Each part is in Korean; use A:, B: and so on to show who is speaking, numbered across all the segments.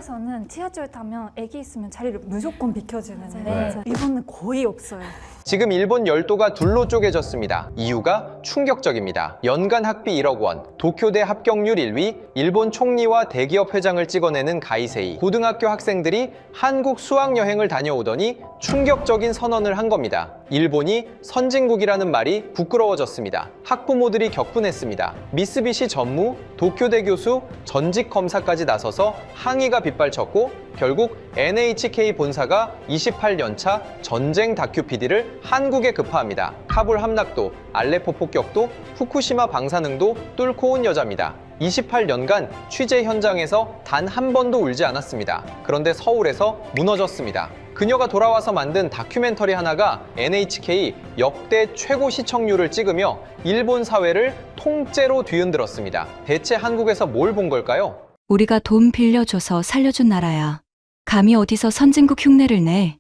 A: 한국에서는 지하철 타면 애기 있으면 자리를 무조건 비켜주는데
B: 네.
A: 일본은 거의 없어요.
C: 지금 일본 열도가 둘로 쪼개졌습니다. 이유가 충격적입니다. 연간 학비 1억 원, 도쿄대 합격률 1위, 일본 총리와 대기업 회장을 찍어내는 가이세이. 고등학교 학생들이 한국 수학여행을 다녀오더니 충격적인 선언을 한 겁니다. 일본이 선진국이라는 말이 부끄러워졌습니다. 학부모들이 격분했습니다. 미쓰비시 전무, 도쿄대 교수, 전직 검사까지 나서서 항의가 빗발쳤고 결국 NHK 본사가 28년차 전쟁 다큐 PD를 한국에 급파합니다. 카불 함락도, 알레포 폭격도, 후쿠시마 방사능도 뚫고 온 여자입니다. 28년간 취재 현장에서 단 한 번도 울지 않았습니다. 그런데 서울에서 무너졌습니다. 그녀가 돌아와서 만든 다큐멘터리 하나가 NHK 역대 최고 시청률을 찍으며 일본 사회를 통째로 뒤흔들었습니다. 대체 한국에서 뭘 본 걸까요?
D: 우리가 돈 빌려줘서 살려준 나라야. 감히 어디서 선진국 흉내를 내.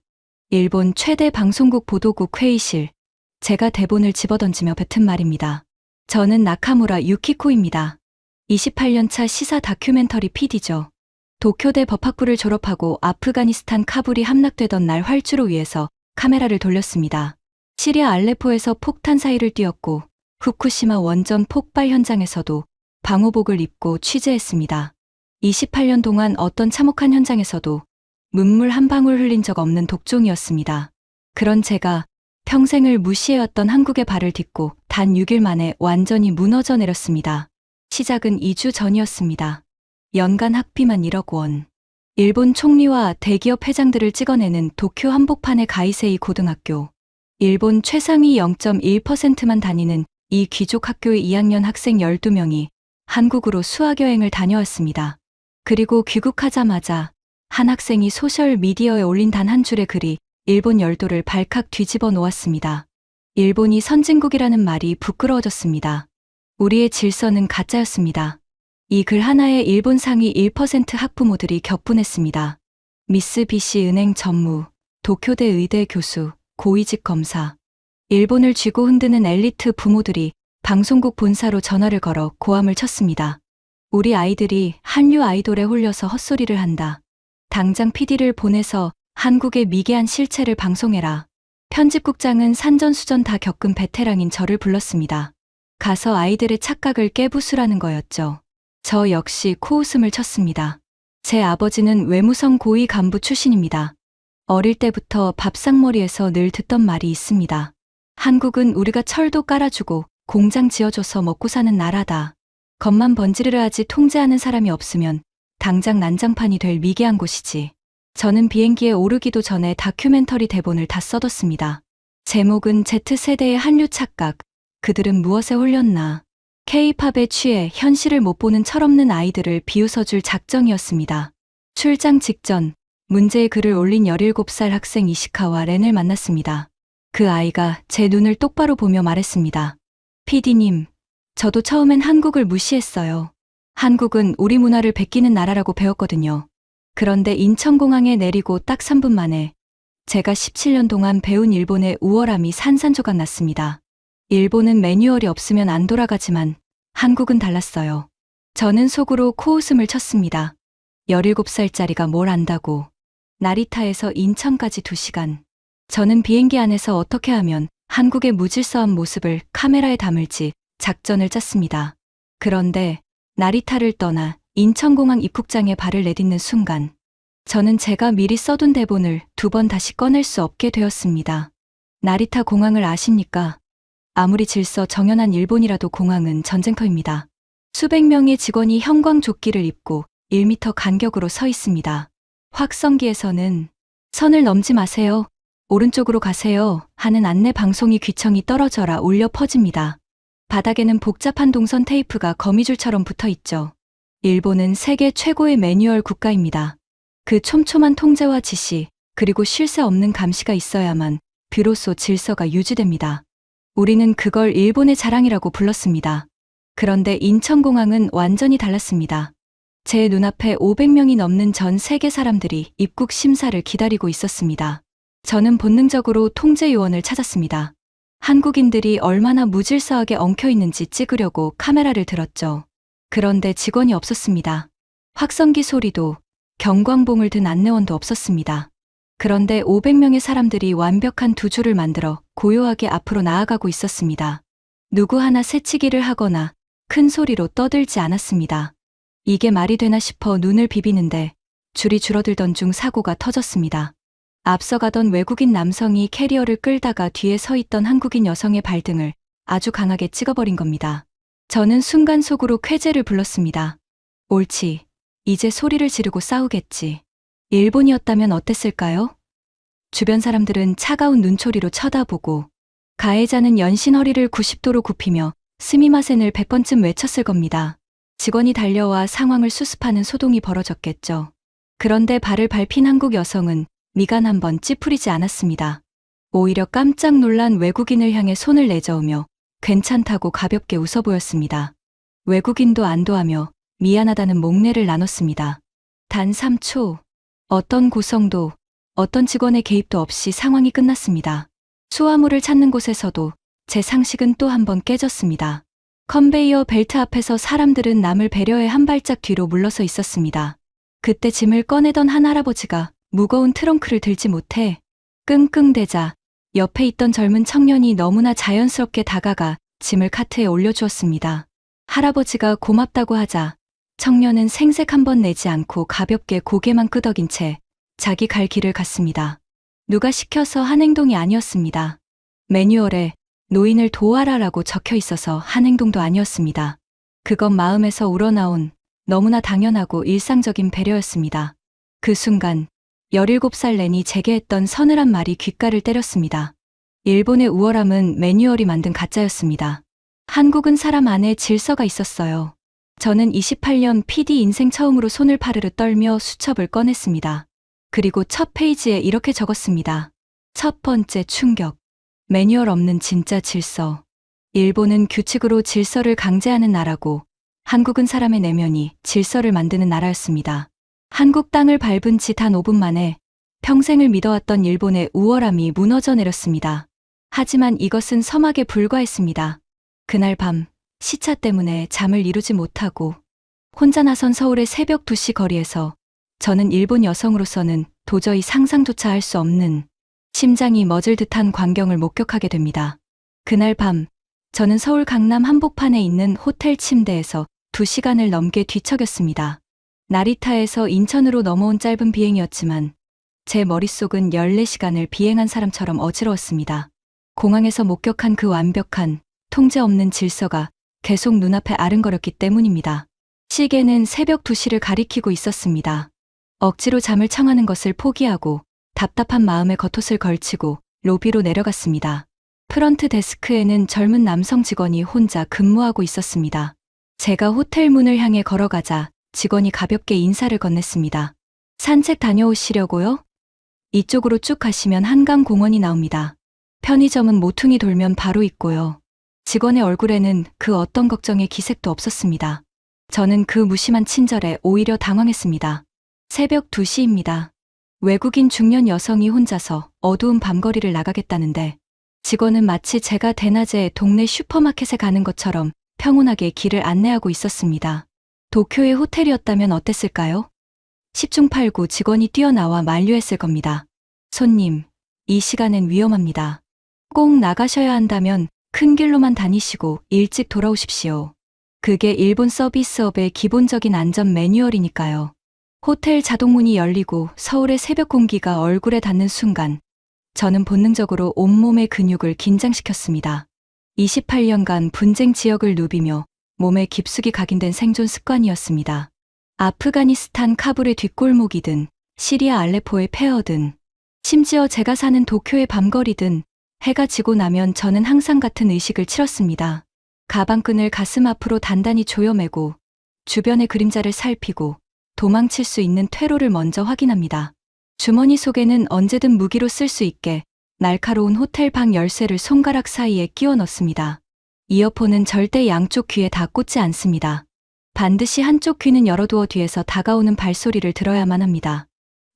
D: 일본 최대 방송국 보도국 회의실. 제가 대본을 집어던지며 뱉은 말입니다. 저는 나카무라 유키코입니다. 28년차 시사 다큐멘터리 PD죠. 도쿄대 법학부를 졸업하고 아프가니스탄 카불이 함락되던 날 활주로 위에서 카메라를 돌렸습니다. 시리아 알레포에서 폭탄 사이를 뛰었고 후쿠시마 원전 폭발 현장에서도 방호복을 입고 취재했습니다. 28년 동안 어떤 참혹한 현장에서도 눈물 한 방울 흘린 적 없는 독종이었습니다. 그런 제가 평생을 무시해왔던 한국의 발을 딛고 단 6일 만에 완전히 무너져 내렸습니다. 시작은 2주 전이었습니다. 연간 학비만 1억 원. 일본 총리와 대기업 회장들을 찍어내는 도쿄 한복판의 가이세이 고등학교. 일본 최상위 0.1%만 다니는 이 귀족 학교의 2학년 학생 12명이 한국으로 수학여행을 다녀왔습니다. 그리고 귀국하자마자 한 학생이 소셜미디어에 올린 단 한 줄의 글이 일본 열도를 발칵 뒤집어 놓았습니다. 일본이 선진국이라는 말이 부끄러워졌습니다. 우리의 질서는 가짜였습니다. 이 글 하나에 일본 상위 1% 학부모들이 격분했습니다. 미쓰비시 은행 전무, 도쿄대 의대 교수, 고위직 검사. 일본을 쥐고 흔드는 엘리트 부모들이 방송국 본사로 전화를 걸어 고함을 쳤습니다. 우리 아이들이 한류 아이돌에 홀려서 헛소리를 한다. 당장 PD를 보내서 한국의 미개한 실체를 방송해라. 편집국장은 산전수전 다 겪은 베테랑인 저를 불렀습니다. 가서 아이들의 착각을 깨부수라는 거였죠. 저 역시 코웃음을 쳤습니다. 제 아버지는 외무성 고위 간부 출신입니다. 어릴 때부터 밥상머리에서 늘 듣던 말이 있습니다. 한국은 우리가 철도 깔아주고 공장 지어줘서 먹고 사는 나라다. 겉만 번지르르 하지 통제하는 사람이 없으면 당장 난장판이 될 미개한 곳이지. 저는 비행기에 오르기도 전에 다큐멘터리 대본을 다 써뒀습니다. 제목은 Z세대의 한류 착각. 그들은 무엇에 홀렸나. K-팝에 취해 현실을 못 보는 철없는 아이들을 비웃어줄 작정이었습니다. 출장 직전 문제의 글을 올린 17살 학생 이시카와 렌을 만났습니다. 그 아이가 제 눈을 똑바로 보며 말했습니다. PD님, 저도 처음엔 한국을 무시했어요. 한국은 우리 문화를 베끼는 나라라고 배웠거든요. 그런데 인천공항에 내리고 딱 3분 만에 제가 17년 동안 배운 일본의 우월함이 산산조각 났습니다. 일본은 매뉴얼이 없으면 안 돌아가지만 한국은 달랐어요. 저는 속으로 코웃음을 쳤습니다. 17살짜리가 뭘 안다고. 나리타에서 인천까지 2시간. 저는 비행기 안에서 어떻게 하면 한국의 무질서한 모습을 카메라에 담을지 작전을 짰습니다. 그런데 나리타를 떠나 인천공항 입국장에 발을 내딛는 순간 저는 제가 미리 써둔 대본을 2번 다시 꺼낼 수 없게 되었습니다. 나리타 공항을 아십니까? 아무리 질서 정연한 일본이라도 공항은 전쟁터입니다. 수백 명의 직원이 형광조끼를 입고 1m 간격으로 서 있습니다. 확성기에서는 선을 넘지 마세요. 오른쪽으로 가세요. 하는 안내 방송이 귀청이 떨어져라 울려 퍼집니다. 바닥에는 복잡한 동선 테이프가 거미줄처럼 붙어 있죠. 일본은 세계 최고의 매뉴얼 국가입니다. 그 촘촘한 통제와 지시, 그리고 쉴 새 없는 감시가 있어야만 비로소 질서가 유지됩니다. 우리는 그걸 일본의 자랑이라고 불렀습니다. 그런데 인천공항은 완전히 달랐습니다. 제 눈앞에 500명이 넘는 전 세계 사람들이 입국 심사를 기다리고 있었습니다. 저는 본능적으로 통제 요원을 찾았습니다. 한국인들이 얼마나 무질서하게 엉켜있는지 찍으려고 카메라를 들었죠. 그런데 직원이 없었습니다. 확성기 소리도 경광봉을 든 안내원도 없었습니다. 그런데 500명의 사람들이 완벽한 두 줄을 만들어 고요하게 앞으로 나아가고 있었습니다. 누구 하나 새치기를 하거나 큰 소리로 떠들지 않았습니다. 이게 말이 되나 싶어 눈을 비비는데 줄이 줄어들던 중 사고가 터졌습니다. 앞서가던 외국인 남성이 캐리어를 끌다가 뒤에 서 있던 한국인 여성의 발등을 아주 강하게 찍어버린 겁니다. 저는 순간 속으로 쾌재를 불렀습니다. 옳지. 이제 소리를 지르고 싸우겠지. 일본이었다면 어땠을까요? 주변 사람들은 차가운 눈초리로 쳐다보고 가해자는 연신 허리를 90도로 굽히며 스미마센을 100번쯤 외쳤을 겁니다. 직원이 달려와 상황을 수습하는 소동이 벌어졌겠죠. 그런데 발을 밟힌 한국 여성은 미간 한번 찌푸리지 않았습니다. 오히려 깜짝 놀란 외국인을 향해 손을 내저으며 괜찮다고 가볍게 웃어 보였습니다. 외국인도 안도하며 미안하다는 목례를 나눴습니다. 단 3초, 어떤 고성도, 어떤 직원의 개입도 없이 상황이 끝났습니다. 수화물을 찾는 곳에서도 제 상식은 또 한 번 깨졌습니다. 컨베이어 벨트 앞에서 사람들은 남을 배려해 한 발짝 뒤로 물러서 있었습니다. 그때 짐을 꺼내던 한 할아버지가 무거운 트렁크를 들지 못해 끙끙대자 옆에 있던 젊은 청년이 너무나 자연스럽게 다가가 짐을 카트에 올려주었습니다. 할아버지가 고맙다고 하자 청년은 생색 한 번 내지 않고 가볍게 고개만 끄덕인 채 자기 갈 길을 갔습니다. 누가 시켜서 한 행동이 아니었습니다. 매뉴얼에 노인을 도와라라고 적혀 있어서 한 행동도 아니었습니다. 그건 마음에서 우러나온 너무나 당연하고 일상적인 배려였습니다. 그 순간 17살 렌이 제게 했던 서늘한 말이 귓가를 때렸습니다. 일본의 우월함은 매뉴얼이 만든 가짜였습니다. 한국은 사람 안에 질서가 있었어요. 저는 28년 PD 인생 처음으로 손을 파르르 떨며 수첩을 꺼냈습니다. 그리고 첫 페이지에 이렇게 적었습니다. 첫 번째 충격. 매뉴얼 없는 진짜 질서. 일본은 규칙으로 질서를 강제하는 나라고 한국은 사람의 내면이 질서를 만드는 나라였습니다. 한국 땅을 밟은 지 단 5분 만에 평생을 믿어왔던 일본의 우월함이 무너져 내렸습니다. 하지만 이것은 서막에 불과했습니다. 그날 밤 시차 때문에 잠을 이루지 못하고 혼자 나선 서울의 새벽 2시 거리에서 저는 일본 여성으로서는 도저히 상상조차 할 수 없는 심장이 멎을 듯한 광경을 목격하게 됩니다. 그날 밤 저는 서울 강남 한복판에 있는 호텔 침대에서 2시간을 넘게 뒤척였습니다. 나리타에서 인천으로 넘어온 짧은 비행이었지만 제 머릿속은 14시간을 비행한 사람처럼 어지러웠습니다. 공항에서 목격한 그 완벽한 통제 없는 질서가 계속 눈앞에 아른거렸기 때문입니다. 시계는 새벽 2시를 가리키고 있었습니다. 억지로 잠을 청하는 것을 포기하고 답답한 마음에 겉옷을 걸치고 로비로 내려갔습니다. 프런트 데스크에는 젊은 남성 직원이 혼자 근무하고 있었습니다. 제가 호텔 문을 향해 걸어가자 직원이 가볍게 인사를 건넸습니다. 산책 다녀오시려고요? 이쪽으로 쭉 가시면 한강공원이 나옵니다. 편의점은 모퉁이 돌면 바로 있고요. 직원의 얼굴에는 그 어떤 걱정의 기색도 없었습니다. 저는 그 무심한 친절에 오히려 당황했습니다. 새벽 2시입니다. 외국인 중년 여성이 혼자서 어두운 밤거리를 나가겠다는데 직원은 마치 제가 대낮에 동네 슈퍼마켓에 가는 것처럼 평온하게 길을 안내하고 있었습니다. 도쿄의 호텔이었다면 어땠을까요? 10중 8구 직원이 뛰어나와 만류했을 겁니다. 손님, 이 시간엔 위험합니다. 꼭 나가셔야 한다면 큰 길로만 다니시고 일찍 돌아오십시오. 그게 일본 서비스업의 기본적인 안전 매뉴얼이니까요. 호텔 자동문이 열리고 서울의 새벽 공기가 얼굴에 닿는 순간 저는 본능적으로 온몸의 근육을 긴장시켰습니다. 28년간 분쟁 지역을 누비며 몸에 깊숙이 각인된 생존 습관이었습니다. 아프가니스탄 카불의 뒷골목이든 시리아 알레포의 폐허든 심지어 제가 사는 도쿄의 밤거리든 해가 지고 나면 저는 항상 같은 의식을 치렀습니다. 가방끈을 가슴 앞으로 단단히 조여매고 주변의 그림자를 살피고 도망칠 수 있는 퇴로를 먼저 확인합니다. 주머니 속에는 언제든 무기로 쓸 수 있게 날카로운 호텔 방 열쇠를 손가락 사이에 끼워 넣습니다. 이어폰은 절대 양쪽 귀에 다 꽂지 않습니다. 반드시 한쪽 귀는 열어두어 뒤에서 다가오는 발소리를 들어야만 합니다.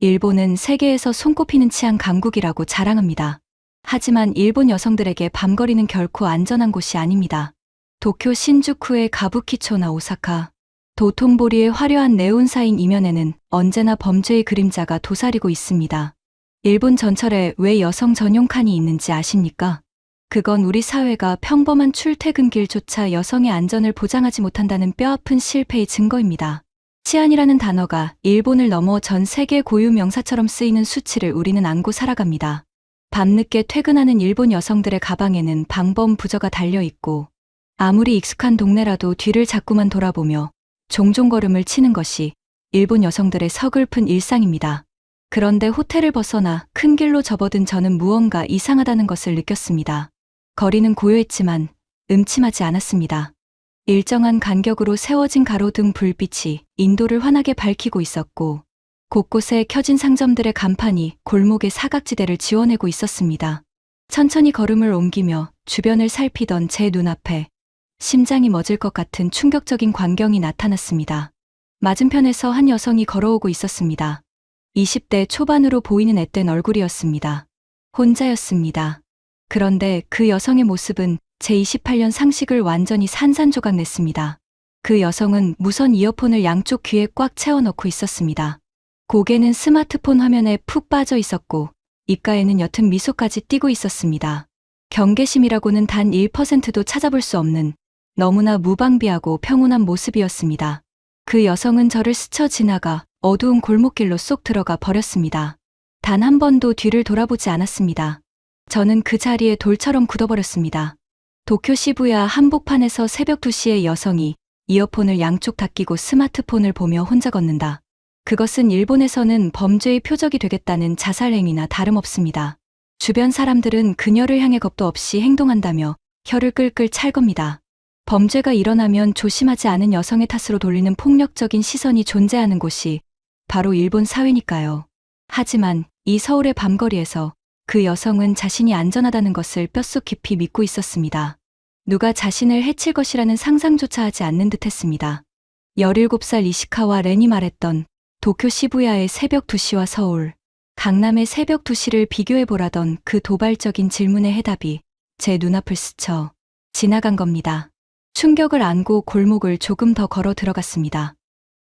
D: 일본은 세계에서 손꼽히는 치안 강국이라고 자랑합니다. 하지만 일본 여성들에게 밤거리는 결코 안전한 곳이 아닙니다. 도쿄 신주쿠의 가부키초나 오사카, 도톤보리의 화려한 네온사인 이면에는 언제나 범죄의 그림자가 도사리고 있습니다. 일본 전철에 왜 여성 전용 칸이 있는지 아십니까? 그건 우리 사회가 평범한 출퇴근길조차 여성의 안전을 보장하지 못한다는 뼈아픈 실패의 증거입니다. 치안이라는 단어가 일본을 넘어 전 세계 고유 명사처럼 쓰이는 수치를 우리는 안고 살아갑니다. 밤늦게 퇴근하는 일본 여성들의 가방에는 방범 부저가 달려있고 아무리 익숙한 동네라도 뒤를 자꾸만 돌아보며 종종 걸음을 치는 것이 일본 여성들의 서글픈 일상입니다. 그런데 호텔을 벗어나 큰 길로 접어든 저는 무언가 이상하다는 것을 느꼈습니다. 거리는 고요했지만 음침하지 않았습니다. 일정한 간격으로 세워진 가로등 불빛이 인도를 환하게 밝히고 있었고 곳곳에 켜진 상점들의 간판이 골목의 사각지대를 지워내고 있었습니다. 천천히 걸음을 옮기며 주변을 살피던 제 눈앞에 심장이 멎을 것 같은 충격적인 광경이 나타났습니다. 맞은편에서 한 여성이 걸어오고 있었습니다. 20대 초반으로 보이는 앳된 얼굴이었습니다. 혼자였습니다. 그런데 그 여성의 모습은 제 28년 상식을 완전히 산산조각 냈습니다. 그 여성은 무선 이어폰을 양쪽 귀에 꽉 채워넣고 있었습니다. 고개는 스마트폰 화면에 푹 빠져 있었고 입가에는 옅은 미소까지 띄고 있었습니다. 경계심이라고는 단 1%도 찾아볼 수 없는 너무나 무방비하고 평온한 모습이었습니다. 그 여성은 저를 스쳐 지나가 어두운 골목길로 쏙 들어가 버렸습니다. 단 한 번도 뒤를 돌아보지 않았습니다. 저는 그 자리에 돌처럼 굳어버렸습니다. 도쿄 시부야 한복판에서 새벽 2시에 여성이 이어폰을 양쪽 다 끼고 스마트폰을 보며 혼자 걷는다. 그것은 일본에서는 범죄의 표적이 되겠다는 자살행위나 다름없습니다. 주변 사람들은 그녀를 향해 겁도 없이 행동한다며 혀를 끌끌 찰 겁니다. 범죄가 일어나면 조심하지 않은 여성의 탓으로 돌리는 폭력적인 시선이 존재하는 곳이 바로 일본 사회니까요. 하지만 이 서울의 밤거리에서 그 여성은 자신이 안전하다는 것을 뼛속 깊이 믿고 있었습니다. 누가 자신을 해칠 것이라는 상상조차 하지 않는 듯했습니다. 17살 이시카와 렌이 말했던 도쿄 시부야의 새벽 2시와 서울, 강남의 새벽 2시를 비교해보라던 그 도발적인 질문의 해답이 제 눈앞을 스쳐 지나간 겁니다. 충격을 안고 골목을 조금 더 걸어 들어갔습니다.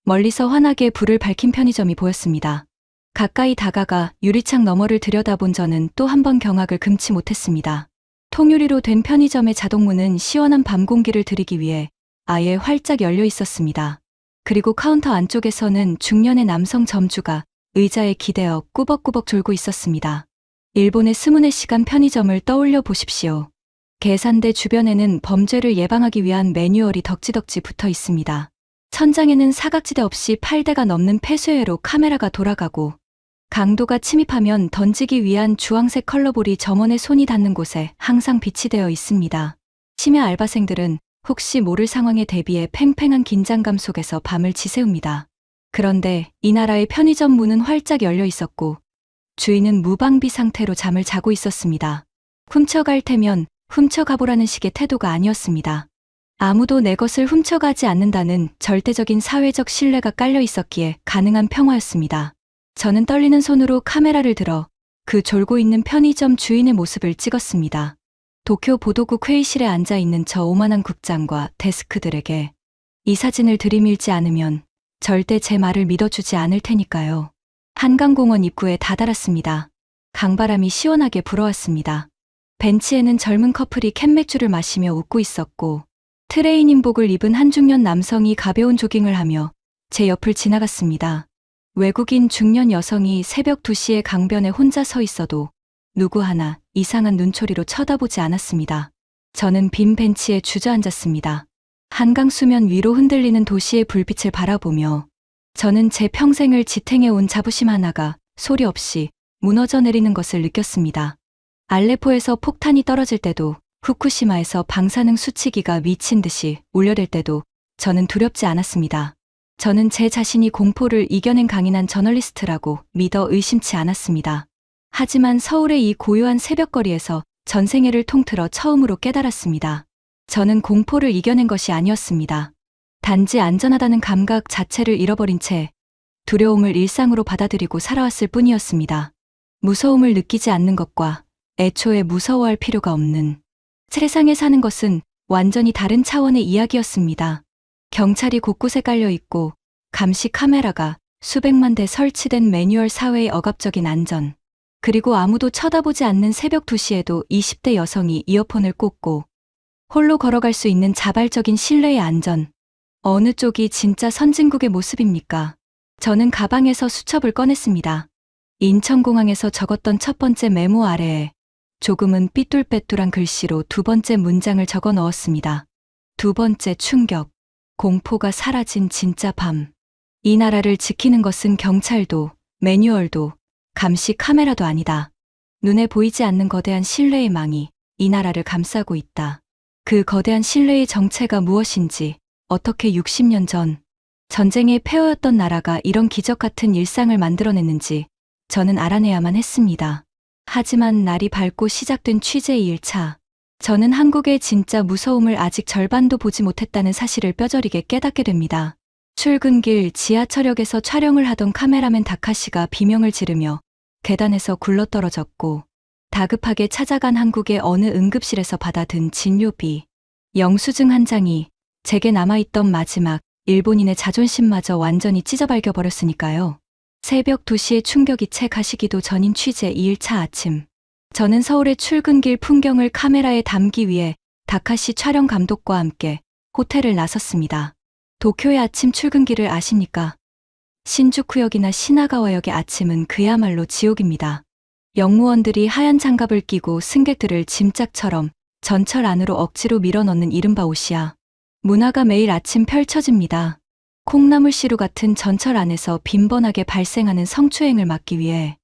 D: 멀리서 환하게 불을 밝힌 편의점이 보였습니다. 가까이 다가가 유리창 너머를 들여다본 저는 또 한 번 경악을 금치 못했습니다. 통유리로 된 편의점의 자동문은 시원한 밤 공기를 들이기 위해 아예 활짝 열려 있었습니다. 그리고 카운터 안쪽에서는 중년의 남성 점주가 의자에 기대어 꾸벅꾸벅 졸고 있었습니다. 일본의 스무네 시간 편의점을 떠올려 보십시오. 계산대 주변에는 범죄를 예방하기 위한 매뉴얼이 덕지덕지 붙어 있습니다. 천장에는 사각지대 없이 8대가 넘는 폐쇄회로 카메라가 돌아가고 강도가 침입하면 던지기 위한 주황색 컬러볼이 점원의 손이 닿는 곳에 항상 비치되어 있습니다. 심야 알바생들은 혹시 모를 상황에 대비해 팽팽한 긴장감 속에서 밤을 지새웁니다. 그런데 이 나라의 편의점 문은 활짝 열려 있었고 주인은 무방비 상태로 잠을 자고 있었습니다. 훔쳐갈 테면 훔쳐가보라는 식의 태도가 아니었습니다. 아무도 내 것을 훔쳐가지 않는다는 절대적인 사회적 신뢰가 깔려 있었기에 가능한 평화였습니다. 저는 떨리는 손으로 카메라를 들어 그 졸고 있는 편의점 주인의 모습을 찍었습니다. 도쿄 보도국 회의실에 앉아 있는 저 오만한 국장과 데스크들에게 이 사진을 들이밀지 않으면 절대 제 말을 믿어주지 않을 테니까요. 한강공원 입구에 다다랐습니다. 강바람이 시원하게 불어왔습니다. 벤치에는 젊은 커플이 캔맥주를 마시며 웃고 있었고 트레이닝복을 입은 한 중년 남성이 가벼운 조깅을 하며 제 옆을 지나갔습니다. 외국인 중년 여성이 새벽 2시에 강변에 혼자 서 있어도 누구 하나 이상한 눈초리로 쳐다보지 않았습니다. 저는 빈 벤치에 주저앉았습니다. 한강 수면 위로 흔들리는 도시의 불빛을 바라보며 저는 제 평생을 지탱해온 자부심 하나가 소리 없이 무너져 내리는 것을 느꼈습니다. 알레포에서 폭탄이 떨어질 때도 후쿠시마에서 방사능 수치기가 미친 듯이 울려댈 때도 저는 두렵지 않았습니다. 저는 제 자신이 공포를 이겨낸 강인한 저널리스트라고 믿어 의심치 않았습니다. 하지만 서울의 이 고요한 새벽거리에서 전생애를 통틀어 처음으로 깨달았습니다. 저는 공포를 이겨낸 것이 아니었습니다. 단지 안전하다는 감각 자체를 잃어버린 채 두려움을 일상으로 받아들이고 살아왔을 뿐이었습니다. 무서움을 느끼지 않는 것과 애초에 무서워할 필요가 없는 세상에 사는 것은 완전히 다른 차원의 이야기였습니다. 경찰이 곳곳에 깔려 있고 감시 카메라가 수백만 대 설치된 매뉴얼 사회의 억압적인 안전. 그리고 아무도 쳐다보지 않는 새벽 2시에도 20대 여성이 이어폰을 꽂고 홀로 걸어갈 수 있는 자발적인 신뢰의 안전. 어느 쪽이 진짜 선진국의 모습입니까? 저는 가방에서 수첩을 꺼냈습니다. 인천공항에서 적었던 첫 번째 메모 아래에 조금은 삐뚤빼뚤한 글씨로 두 번째 문장을 적어 넣었습니다. 두 번째 충격. 공포가 사라진 진짜 밤. 이 나라를 지키는 것은 경찰도, 매뉴얼도, 감시 카메라도 아니다. 눈에 보이지 않는 거대한 신뢰의 망이 이 나라를 감싸고 있다. 그 거대한 신뢰의 정체가 무엇인지, 어떻게 60년 전 전쟁의 폐허였던 나라가 이런 기적 같은 일상을 만들어냈는지 저는 알아내야만 했습니다. 하지만 날이 밝고 시작된 취재 2일차. 저는 한국의 진짜 무서움을 아직 절반도 보지 못했다는 사실을 뼈저리게 깨닫게 됩니다. 출근길 지하철역에서 촬영을 하던 카메라맨 다카시가 비명을 지르며 계단에서 굴러떨어졌고, 다급하게 찾아간 한국의 어느 응급실에서 받아든 진료비, 영수증 한 장이 제게 남아있던 마지막 일본인의 자존심마저 완전히 찢어발겨버렸으니까요. 새벽 2시의 충격이 채 가시기도 전인 취재 2일차 아침. 저는 서울의 출근길 풍경을 카메라에 담기 위해 다카시 촬영 감독과 함께 호텔을 나섰습니다. 도쿄의 아침 출근길을 아십니까? 신주쿠역이나 시나가와역의 아침은 그야말로 지옥입니다. 영무원들이 하얀 장갑을 끼고 승객들을 짐짝처럼 전철 안으로 억지로 밀어넣는 이른바 오시아. 문화가 매일 아침 펼쳐집니다. 콩나물시루 같은 전철 안에서 빈번하게 발생하는 성추행을 막기 위해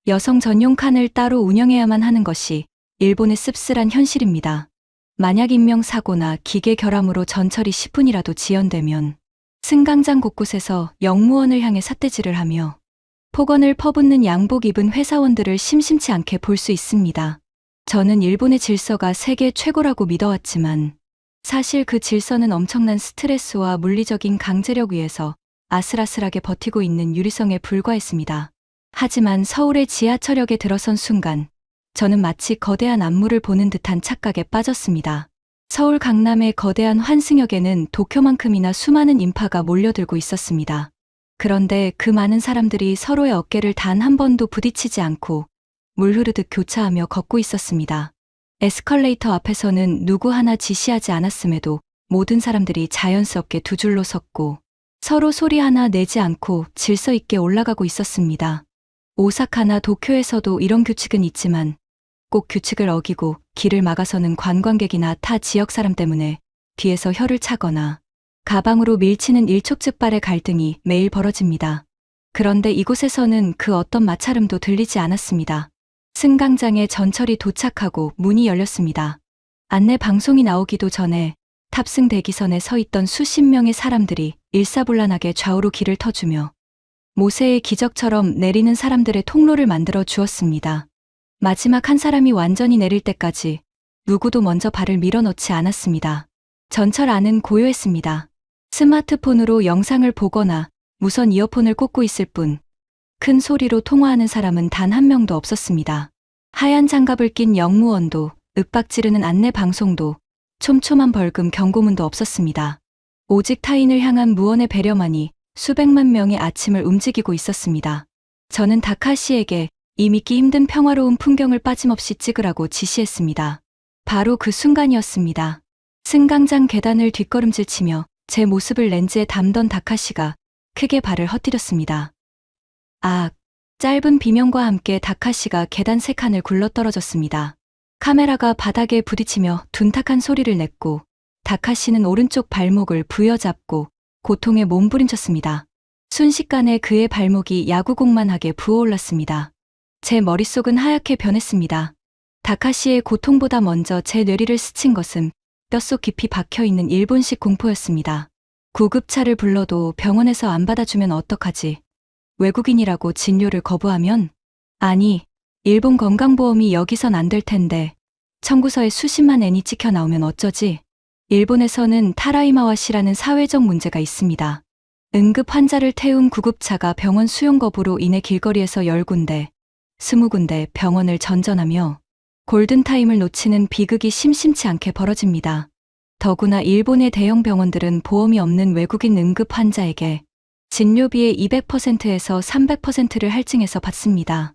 D: 여성 전용 칸을 따로 운영해야만 하는 것이 일본의 씁쓸한 현실입니다. 만약 인명사고나 기계 결함으로 전철이 10분이라도 지연되면 승강장 곳곳에서 영무원을 향해 삿대질을 하며 폭언을 퍼붓는 양복 입은 회사원들을 심심치 않게 볼 수 있습니다. 저는 일본의 질서가 세계 최고라고 믿어왔지만 사실 그 질서는 엄청난 스트레스와 물리적인 강제력 위에서 아슬아슬하게 버티고 있는 유리성에 불과했습니다. 하지만 서울의 지하철역에 들어선 순간 저는 마치 거대한 안무를 보는 듯한 착각에 빠졌습니다. 서울 강남의 거대한 환승역에는 도쿄만큼이나 수많은 인파가 몰려들고 있었습니다. 그런데 그 많은 사람들이 서로의 어깨를 단 한 번도 부딪히지 않고 물 흐르듯 교차하며 걷고 있었습니다. 에스컬레이터 앞에서는 누구 하나 지시하지 않았음에도 모든 사람들이 자연스럽게 두 줄로 섰고 서로 소리 하나 내지 않고 질서 있게 올라가고 있었습니다. 오사카나 도쿄에서도 이런 규칙은 있지만 꼭 규칙을 어기고 길을 막아서는 관광객이나 타 지역 사람 때문에 뒤에서 혀를 차거나 가방으로 밀치는 일촉즉발의 갈등이 매일 벌어집니다. 그런데 이곳에서는 그 어떤 마찰음도 들리지 않았습니다. 승강장에 전철이 도착하고 문이 열렸습니다. 안내 방송이 나오기도 전에 탑승 대기선에 서 있던 수십 명의 사람들이 일사불란하게 좌우로 길을 터주며 모세의 기적처럼 내리는 사람들의 통로를 만들어 주었습니다. 마지막 한 사람이 완전히 내릴 때까지 누구도 먼저 발을 밀어넣지 않았습니다. 전철 안은 고요했습니다. 스마트폰으로 영상을 보거나 무선 이어폰을 꽂고 있을 뿐 큰 소리로 통화하는 사람은 단 한 명도 없었습니다. 하얀 장갑을 낀 영무원도 윽박 지르는 안내 방송도 촘촘한 벌금 경고문도 없었습니다. 오직 타인을 향한 무언의 배려만이 수백만 명의 아침을 움직이고 있었습니다. 저는 다카시에게 이 믿기 힘든 평화로운 풍경을 빠짐없이 찍으라고 지시했습니다. 바로 그 순간이었습니다. 승강장 계단을 뒷걸음질치며 제 모습을 렌즈에 담던 다카시가 크게 발을 헛디뎠습니다. 아, 짧은 비명과 함께 다카시가 계단 3칸을 굴러떨어졌습니다. 카메라가 바닥에 부딪히며 둔탁한 소리를 냈고 다카시는 오른쪽 발목을 부여잡고 고통에 몸부림쳤습니다. 순식간에 그의 발목이 야구공만하게 부어올랐습니다. 제 머릿속은 하얗게 변했습니다. 다카시의 고통보다 먼저 제 뇌리를 스친 것은 뼛속 깊이 박혀있는 일본식 공포였습니다. 구급차를 불러도 병원에서 안 받아주면 어떡하지? 외국인이라고 진료를 거부하면? 아니, 일본 건강보험이 여기선 안 될 텐데 청구서에 수십만 엔이 찍혀 나오면 어쩌지? 일본에서는 타라이마와시라는 사회적 문제가 있습니다. 응급 환자를 태운 구급차가 병원 수용 거부로 인해 길거리에서 10군데, 20군데 병원을 전전하며 골든타임을 놓치는 비극이 심심치 않게 벌어집니다. 더구나 일본의 대형 병원들은 보험이 없는 외국인 응급 환자에게 진료비의 200%에서 300%를 할증해서 받습니다.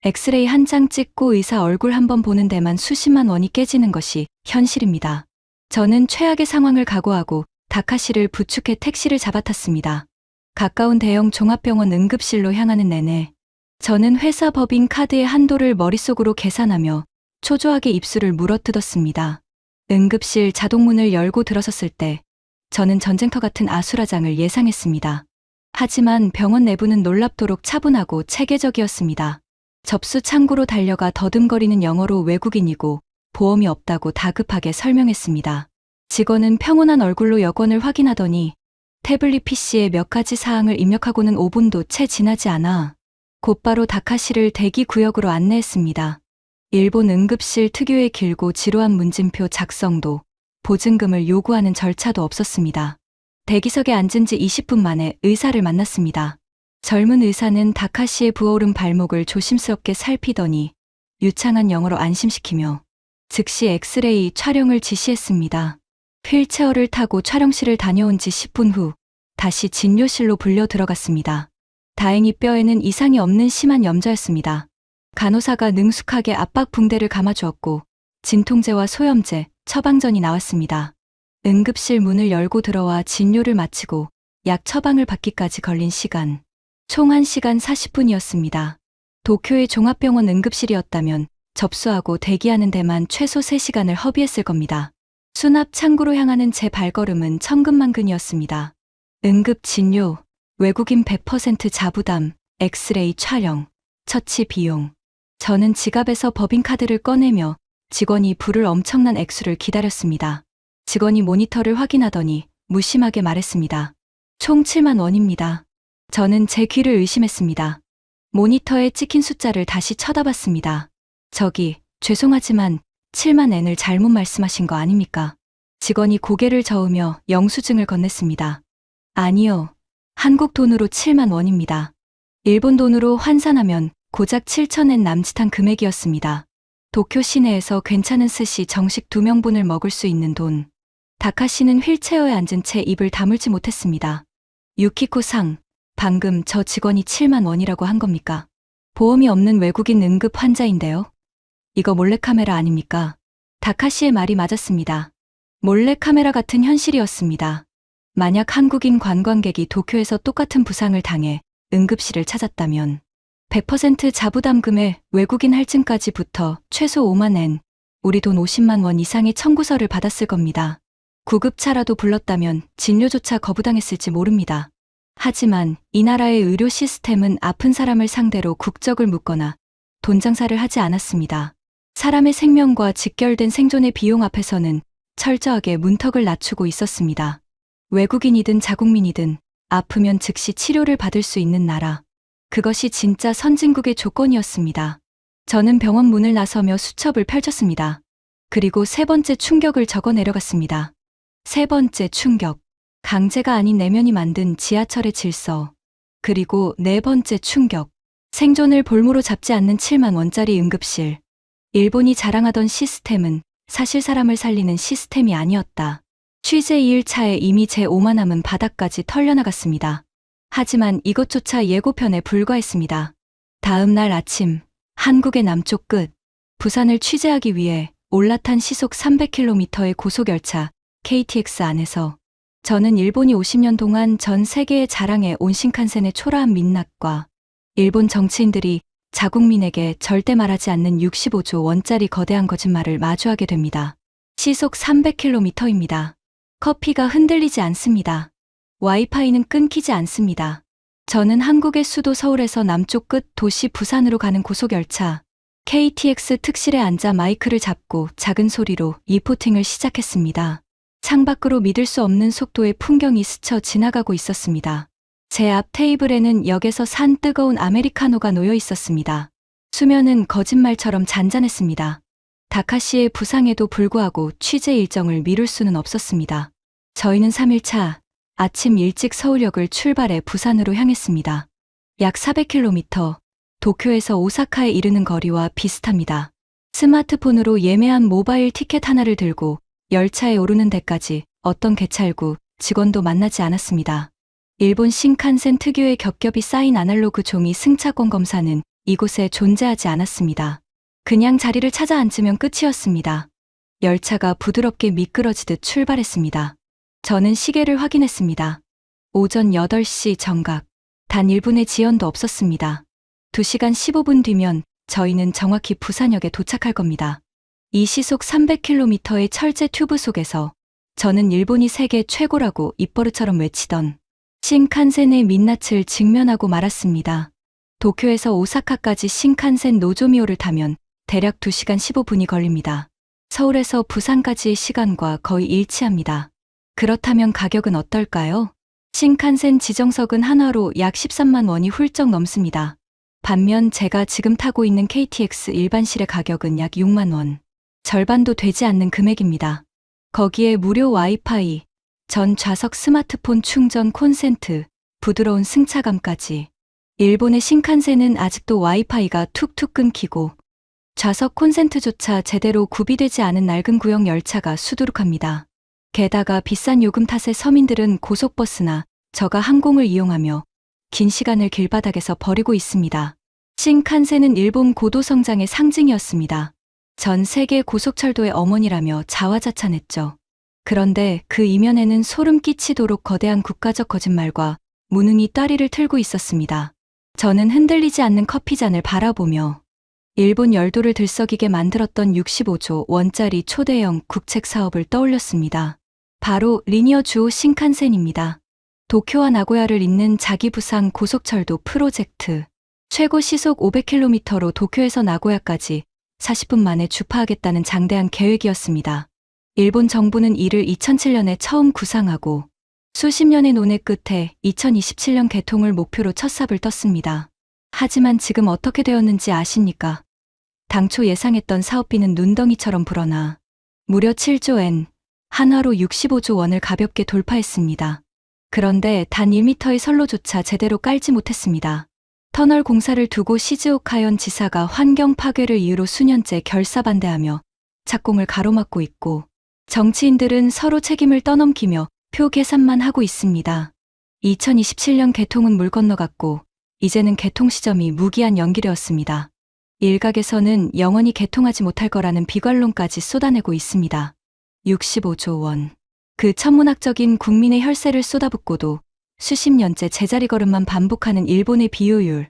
D: 엑스레이 한 장 찍고 의사 얼굴 한번 보는 데만 수십만 원이 깨지는 것이 현실입니다. 저는 최악의 상황을 각오하고 다카시를 부축해 택시를 잡아탔습니다. 가까운 대형 종합병원 응급실로 향하는 내내 저는 회사 법인 카드의 한도를 머릿속으로 계산하며 초조하게 입술을 물어뜯었습니다. 응급실 자동문을 열고 들어섰을 때 저는 전쟁터 같은 아수라장을 예상했습니다. 하지만 병원 내부는 놀랍도록 차분하고 체계적이었습니다. 접수 창구로 달려가 더듬거리는 영어로 외국인이고 보험이 없다고 다급하게 설명했습니다. 직원은 평온한 얼굴로 여권을 확인하더니 태블릿 PC에 몇 가지 사항을 입력하고는 5분도 채 지나지 않아 곧바로 다카시를 대기 구역으로 안내했습니다. 일본 응급실 특유의 길고 지루한 문진표 작성도 보증금을 요구하는 절차도 없었습니다. 대기석에 앉은 지 20분 만에 의사를 만났습니다. 젊은 의사는 다카시의 부어오른 발목을 조심스럽게 살피더니 유창한 영어로 안심시키며 즉시 엑스레이 촬영을 지시했습니다. 휠체어를 타고 촬영실을 다녀온 지 10분 후 다시 진료실로 불려 들어갔습니다. 다행히 뼈에는 이상이 없는 심한 염좌였습니다. 간호사가 능숙하게 압박 붕대를 감아주었고 진통제와 소염제, 처방전이 나왔습니다. 응급실 문을 열고 들어와 진료를 마치고 약 처방을 받기까지 걸린 시간. 총 1시간 40분이었습니다. 도쿄의 종합병원 응급실이었다면 접수하고 대기하는 데만 최소 3시간을 허비했을 겁니다. 수납 창구로 향하는 제 발걸음은 천근만근이었습니다. 응급 진료, 외국인 100% 자부담, 엑스레이 촬영, 처치 비용. 저는 지갑에서 법인카드를 꺼내며 직원이 부를 엄청난 액수를 기다렸습니다. 직원이 모니터를 확인하더니 무심하게 말했습니다. 총 7만 원입니다. 저는 제 귀를 의심했습니다. 모니터에 찍힌 숫자를 다시 쳐다봤습니다. 저기, 죄송하지만 7만 엔을 잘못 말씀하신 거 아닙니까? 직원이 고개를 저으며 영수증을 건넸습니다. 아니요. 한국 돈으로 7만 원입니다. 일본 돈으로 환산하면 고작 7,000엔 남짓한 금액이었습니다. 도쿄 시내에서 괜찮은 스시 정식 2명분을 먹을 수 있는 돈. 다카시는 휠체어에 앉은 채 입을 다물지 못했습니다. 유키코-상, 방금 저 직원이 7만 원이라고 한 겁니까? 보험이 없는 외국인 응급 환자인데요. 이거 몰래카메라 아닙니까? 다카시의 말이 맞았습니다. 몰래카메라 같은 현실이었습니다. 만약 한국인 관광객이 도쿄에서 똑같은 부상을 당해 응급실을 찾았다면 100% 자부담금에 외국인 할증까지 붙어 최소 5만 엔, 우리 돈 50만 원 이상의 청구서를 받았을 겁니다. 구급차라도 불렀다면 진료조차 거부당했을지 모릅니다. 하지만 이 나라의 의료 시스템은 아픈 사람을 상대로 국적을 묻거나 돈 장사를 하지 않았습니다. 사람의 생명과 직결된 생존의 비용 앞에서는 철저하게 문턱을 낮추고 있었습니다. 외국인이든 자국민이든 아프면 즉시 치료를 받을 수 있는 나라. 그것이 진짜 선진국의 조건이었습니다. 저는 병원 문을 나서며 수첩을 펼쳤습니다. 그리고 세 번째 충격을 적어 내려갔습니다. 세 번째 충격. 강제가 아닌 내면이 만든 지하철의 질서. 그리고 네 번째 충격. 생존을 볼모로 잡지 않는 7만 원짜리 응급실. 일본이 자랑하던 시스템은 사실 사람을 살리는 시스템이 아니었다. 취재 2일차에 이미 제 오만함은 바닥까지 털려나갔습니다. 하지만 이것조차 예고편에 불과했습니다. 다음 날 아침, 한국의 남쪽 끝, 부산을 취재하기 위해 올라탄 시속 300km의 고속열차 KTX 안에서 저는 일본이 50년 동안 전 세계에 자랑해 온 신칸센의 초라한 민낯과 일본 정치인들이 자국민에게 절대 말하지 않는 65조 원짜리 거대한 거짓말을 마주하게 됩니다. 시속 300km입니다. 커피가 흔들리지 않습니다. 와이파이는 끊기지 않습니다. 저는 한국의 수도 서울에서 남쪽 끝 도시 부산으로 가는 고속열차 KTX 특실에 앉아 마이크를 잡고 작은 소리로 리포팅을 시작했습니다. 창밖으로 믿을 수 없는 속도의 풍경이 스쳐 지나가고 있었습니다. 제 앞 테이블에는 역에서 산 뜨거운 아메리카노가 놓여 있었습니다. 수면은 거짓말처럼 잔잔했습니다. 다카시의 부상에도 불구하고 취재 일정을 미룰 수는 없었습니다. 저희는 3일차 아침 일찍 서울역을 출발해 부산으로 향했습니다. 약 400km, 도쿄에서 오사카에 이르는 거리와 비슷합니다. 스마트폰으로 예매한 모바일 티켓 하나를 들고 열차에 오르는 데까지 어떤 개찰구, 직원도 만나지 않았습니다. 일본 신칸센 특유의 겹겹이 쌓인 아날로그 종이 승차권 검사는 이곳에 존재하지 않았습니다. 그냥 자리를 찾아 앉으면 끝이었습니다. 열차가 부드럽게 미끄러지듯 출발했습니다. 저는 시계를 확인했습니다. 오전 8시 정각. 단 1분의 지연도 없었습니다. 2시간 15분 뒤면 저희는 정확히 부산역에 도착할 겁니다. 이 시속 300km의 철제 튜브 속에서 저는 일본이 세계 최고라고 입버릇처럼 외치던 신칸센의 민낯을 직면하고 말았습니다. 도쿄에서 오사카까지 신칸센 노조미호를 타면 대략 2시간 15분이 걸립니다. 서울에서 부산까지의 시간과 거의 일치합니다. 그렇다면 가격은 어떨까요? 신칸센 지정석은 한화로 약 13만 원이 훌쩍 넘습니다. 반면 제가 지금 타고 있는 KTX 일반실의 가격은 약 6만 원. 절반도 되지 않는 금액입니다. 거기에 무료 와이파이, 전 좌석 스마트폰 충전 콘센트, 부드러운 승차감까지. 일본의 신칸센은 아직도 와이파이가 툭툭 끊기고 좌석 콘센트조차 제대로 구비되지 않은 낡은 구형 열차가 수두룩합니다. 게다가 비싼 요금 탓에 서민들은 고속버스나 저가 항공을 이용하며 긴 시간을 길바닥에서 버리고 있습니다. 신칸센은 일본 고도성장의 상징이었습니다. 전 세계 고속철도의 어머니라며 자화자찬했죠. 그런데 그 이면에는 소름 끼치도록 거대한 국가적 거짓말과 무능이 따리를 틀고 있었습니다. 저는 흔들리지 않는 커피잔을 바라보며 일본 열도를 들썩이게 만들었던 65조 원짜리 초대형 국책 사업을 떠올렸습니다. 바로 리니어 주오 신칸센입니다. 도쿄와 나고야를 잇는 자기부상 고속철도 프로젝트. 최고 시속 500km로 도쿄에서 나고야까지 40분 만에 주파하겠다는 장대한 계획이었습니다. 일본 정부는 이를 2007년에 처음 구상하고 수십 년의 논의 끝에 2027년 개통을 목표로 첫 삽을 떴습니다. 하지만 지금 어떻게 되었는지 아십니까? 당초 예상했던 사업비는 눈덩이처럼 불어나 무려 7조 엔, 한화로 65조 원을 가볍게 돌파했습니다. 그런데 단 1m의 선로조차 제대로 깔지 못했습니다. 터널 공사를 두고 시즈오카현 지사가 환경 파괴를 이유로 수년째 결사반대하며 착공을 가로막고 있고 정치인들은 서로 책임을 떠넘기며 표 계산만 하고 있습니다. 2027년 개통은 물 건너갔고 이제는 개통 시점이 무기한 연기되었습니다. 일각에서는 영원히 개통하지 못할 거라는 비관론까지 쏟아내고 있습니다. 65조 원. 그 천문학적인 국민의 혈세를 쏟아붓고도 수십 년째 제자리 걸음만 반복하는 일본의 비효율.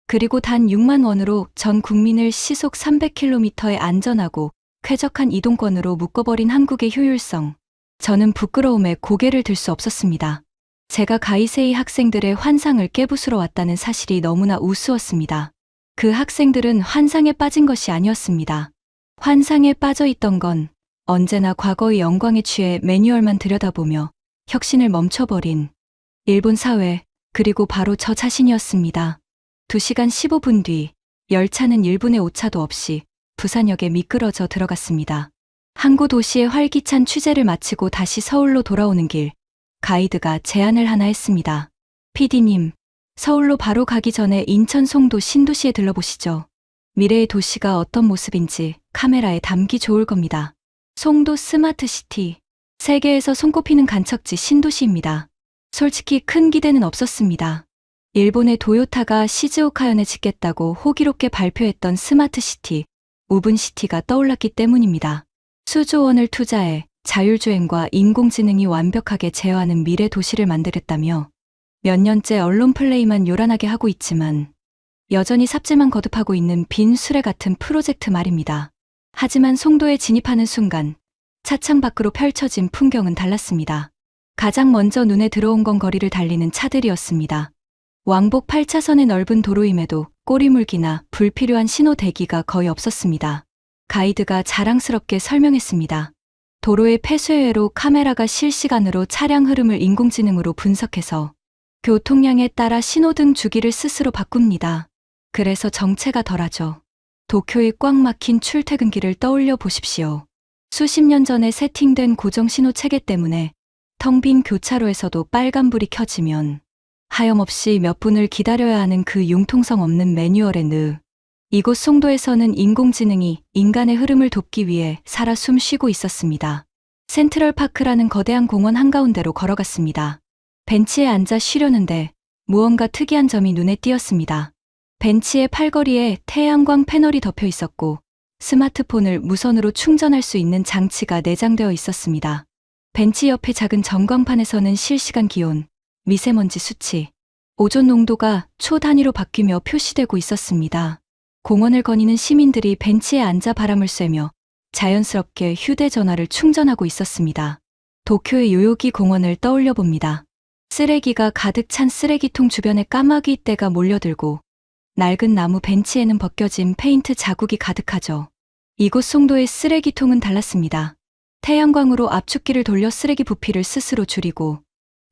D: 그리고 단 6만 원으로 전 국민을 시속 300km의 안전하고 쾌적한 이동권으로 묶어버린 한국의 효율성. 저는 부끄러움에 고개를 들 수 없었습니다. 제가 가이세이 학생들의 환상을 깨부수러 왔다는 사실이 너무나 우스웠습니다. 그 학생들은 환상에 빠진 것이 아니었습니다. 환상에 빠져 있던 건 언제나 과거의 영광에 취해 매뉴얼만 들여다보며 혁신을 멈춰버린 일본 사회, 그리고 바로 저 자신이었습니다. 2시간 15분 뒤 열차는 1분의 오차도 없이 부산역에 미끄러져 들어갔습니다. 항구 도시의 활기찬 취재를 마치고 다시 서울로 돌아오는 길, 가이드가 제안을 하나 했습니다. PD님, 서울로 바로 가기 전에 인천 송도 신도시에 들러보시죠. 미래의 도시가 어떤 모습인지 카메라에 담기 좋을 겁니다. 송도 스마트시티, 세계에서 손꼽히는 간척지 신도시입니다. 솔직히 큰 기대는 없었습니다. 일본의 도요타가 시즈오카현에 짓겠다고 호기롭게 발표했던 스마트시티, 우분시티가 떠올랐기 때문입니다. 수조 원을 투자해 자율주행과 인공지능이 완벽하게 제어하는 미래 도시를 만들겠다며 몇 년째 언론 플레이만 요란하게 하고 있지만 여전히 삽질만 거듭하고 있는 빈 수레 같은 프로젝트 말입니다. 하지만 송도에 진입하는 순간 차창 밖으로 펼쳐진 풍경은 달랐습니다. 가장 먼저 눈에 들어온 건 거리를 달리는 차들이었습니다. 왕복 8차선의 넓은 도로임에도 꼬리물기나 불필요한 신호 대기가 거의 없었습니다. 가이드가 자랑스럽게 설명했습니다. 도로의 폐쇄회로 카메라가 실시간으로 차량 흐름을 인공지능으로 분석해서 교통량에 따라 신호등 주기를 스스로 바꿉니다. 그래서 정체가 덜하죠. 도쿄의 꽉 막힌 출퇴근길을 떠올려 보십시오. 수십 년 전에 세팅된 고정신호 체계 때문에 텅 빈 교차로에서도 빨간불이 켜지면 하염없이 몇 분을 기다려야 하는 그 융통성 없는 매뉴얼의 느. 이곳 송도에서는 인공지능이 인간의 흐름을 돕기 위해 살아 숨쉬고 있었습니다. 센트럴파크라는 거대한 공원 한가운데로 걸어갔습니다. 벤치에 앉아 쉬려는데 무언가 특이한 점이 눈에 띄었습니다. 벤치의 팔걸이에 태양광 패널이 덮여 있었고 스마트폰을 무선으로 충전할 수 있는 장치가 내장되어 있었습니다. 벤치 옆의 작은 전광판에서는 실시간 기온, 미세먼지 수치, 오존 농도가 초 단위로 바뀌며 표시되고 있었습니다. 공원을 거니는 시민들이 벤치에 앉아 바람을 쐬며 자연스럽게 휴대전화를 충전하고 있었습니다. 도쿄의 요요기 공원을 떠올려 봅니다. 쓰레기가 가득 찬 쓰레기통 주변에 까마귀 떼가 몰려들고 낡은 나무 벤치에는 벗겨진 페인트 자국이 가득하죠. 이곳 송도의 쓰레기통은 달랐습니다. 태양광으로 압축기를 돌려 쓰레기 부피를 스스로 줄이고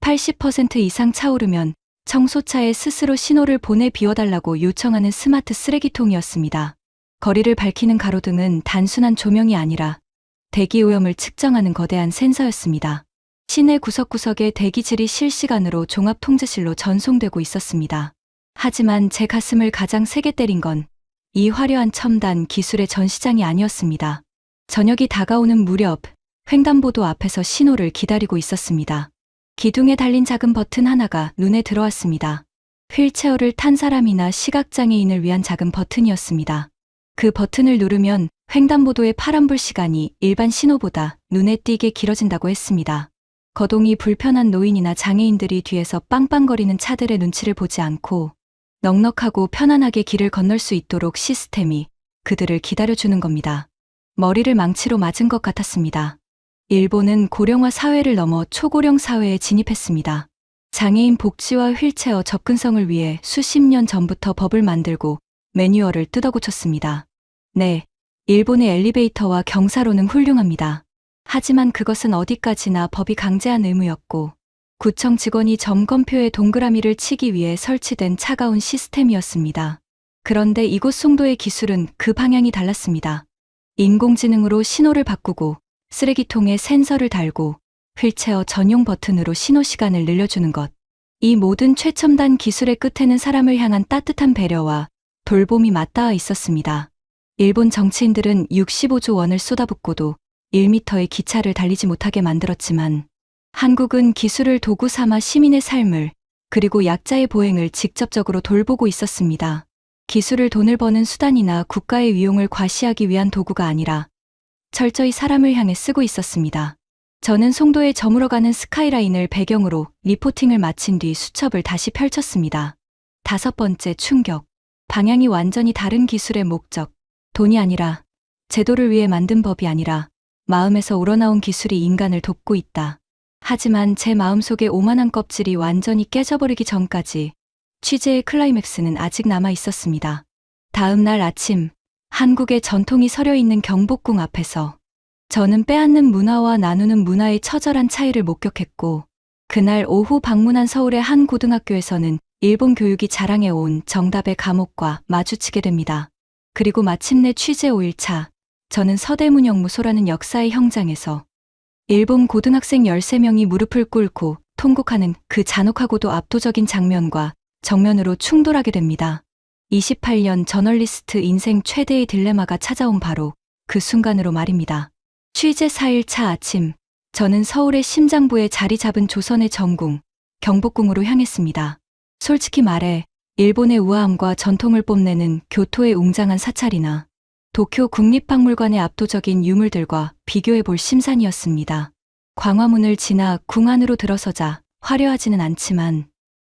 D: 80% 이상 차오르면 청소차에 스스로 신호를 보내 비워달라고 요청하는 스마트 쓰레기통이었습니다. 거리를 밝히는 가로등은 단순한 조명이 아니라 대기 오염을 측정하는 거대한 센서였습니다. 시내 구석구석에 대기질이 실시간으로 종합 통제실로 전송되고 있었습니다. 하지만 제 가슴을 가장 세게 때린 건 이 화려한 첨단 기술의 전시장이 아니었습니다. 저녁이 다가오는 무렵 횡단보도 앞에서 신호를 기다리고 있었습니다. 기둥에 달린 작은 버튼 하나가 눈에 들어왔습니다. 휠체어를 탄 사람이나 시각장애인을 위한 작은 버튼이었습니다. 그 버튼을 누르면 횡단보도의 파란불 시간이 일반 신호보다 눈에 띄게 길어진다고 했습니다. 거동이 불편한 노인이나 장애인들이 뒤에서 빵빵거리는 차들의 눈치를 보지 않고 넉넉하고 편안하게 길을 건널 수 있도록 시스템이 그들을 기다려주는 겁니다. 머리를 망치로 맞은 것 같았습니다. 일본은 고령화 사회를 넘어 초고령 사회에 진입했습니다. 장애인 복지와 휠체어 접근성을 위해 수십 년 전부터 법을 만들고 매뉴얼을 뜯어고쳤습니다. 네, 일본의 엘리베이터와 경사로는 훌륭합니다. 하지만 그것은 어디까지나 법이 강제한 의무였고 구청 직원이 점검표에 동그라미를 치기 위해 설치된 차가운 시스템이었습니다. 그런데 이곳 송도의 기술은 그 방향이 달랐습니다. 인공지능으로 신호를 바꾸고 쓰레기통에 센서를 달고 휠체어 전용 버튼으로 신호 시간을 늘려주는 것. 이 모든 최첨단 기술의 끝에는 사람을 향한 따뜻한 배려와 돌봄이 맞닿아 있었습니다. 일본 정치인들은 65조 원을 쏟아붓고도 1m의 기차를 달리지 못하게 만들었지만 한국은 기술을 도구 삼아 시민의 삶을 그리고 약자의 보행을 직접적으로 돌보고 있었습니다. 기술을 돈을 버는 수단이나 국가의 위용을 과시하기 위한 도구가 아니라 철저히 사람을 향해 쓰고 있었습니다. 저는 송도에 저물어가는 스카이라인을 배경으로 리포팅을 마친 뒤 수첩을 다시 펼쳤습니다. 5번째 충격. 방향이 완전히 다른 기술의 목적. 돈이 아니라, 제도를 위해 만든 법이 아니라 마음에서 우러나온 기술이 인간을 돕고 있다. 하지만 제 마음속의 오만한 껍질이 완전히 깨져버리기 전까지 취재의 클라이맥스는 아직 남아 있었습니다. 다음 날 아침, 한국의 전통이 서려 있는 경복궁 앞에서 저는 빼앗는 문화와 나누는 문화의 처절한 차이를 목격했고, 그날 오후 방문한 서울의 한 고등학교에서는 일본 교육이 자랑해온 정답의 감옥과 마주치게 됩니다. 그리고 마침내 취재 5일차, 저는 서대문영무소라는 역사의 형장에서 일본 고등학생 13명이 무릎을 꿇고 통곡하는 그 잔혹하고도 압도적인 장면과 정면으로 충돌하게 됩니다. 28년 저널리스트 인생 최대의 딜레마가 찾아온 바로 그 순간으로 말입니다. 취재 4일차 아침, 저는 서울의 심장부에 자리 잡은 조선의 정궁, 경복궁으로 향했습니다. 솔직히 말해 일본의 우아함과 전통을 뽐내는 교토의 웅장한 사찰이나 도쿄 국립박물관의 압도적인 유물들과 비교해볼 심산이었습니다. 광화문을 지나 궁 안으로 들어서자 화려하지는 않지만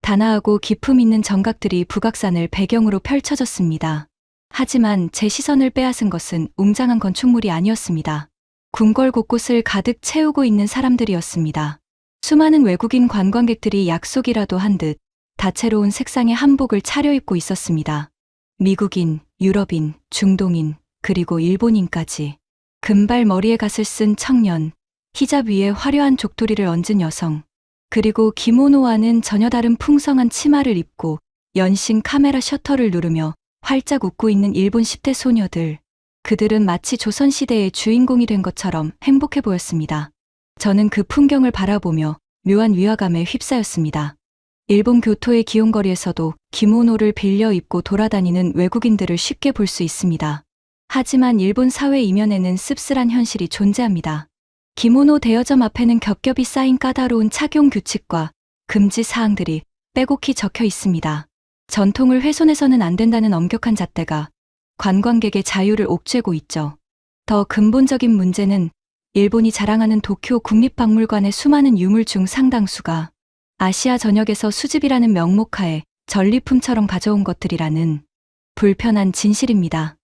D: 단아하고 기품 있는 정각들이 북악산을 배경으로 펼쳐졌습니다. 하지만 제 시선을 빼앗은 것은 웅장한 건축물이 아니었습니다. 궁궐 곳곳을 가득 채우고 있는 사람들이었습니다. 수많은 외국인 관광객들이 약속이라도 한 듯 다채로운 색상의 한복을 차려입고 있었습니다. 미국인, 유럽인, 중동인, 그리고 일본인까지. 금발 머리에 갓을 쓴 청년, 히잡 위에 화려한 족도리를 얹은 여성, 그리고 기모노와는 전혀 다른 풍성한 치마를 입고 연신 카메라 셔터를 누르며 활짝 웃고 있는 일본 10대 소녀들. 그들은 마치 조선시대의 주인공이 된 것처럼 행복해 보였습니다. 저는 그 풍경을 바라보며 묘한 위화감에 휩싸였습니다. 일본 교토의 기온거리에서도 기모노를 빌려 입고 돌아다니는 외국인들을 쉽게 볼 수 있습니다. 하지만 일본 사회 이면에는 씁쓸한 현실이 존재합니다. 기모노 대여점 앞에는 겹겹이 쌓인 까다로운 착용 규칙과 금지 사항들이 빼곡히 적혀 있습니다. 전통을 훼손해서는 안 된다는 엄격한 잣대가 관광객의 자유를 옥죄고 있죠. 더 근본적인 문제는 일본이 자랑하는 도쿄 국립박물관의 수많은 유물 중 상당수가 아시아 전역에서 수집이라는 명목하에 전리품처럼 가져온 것들이라는 불편한 진실입니다.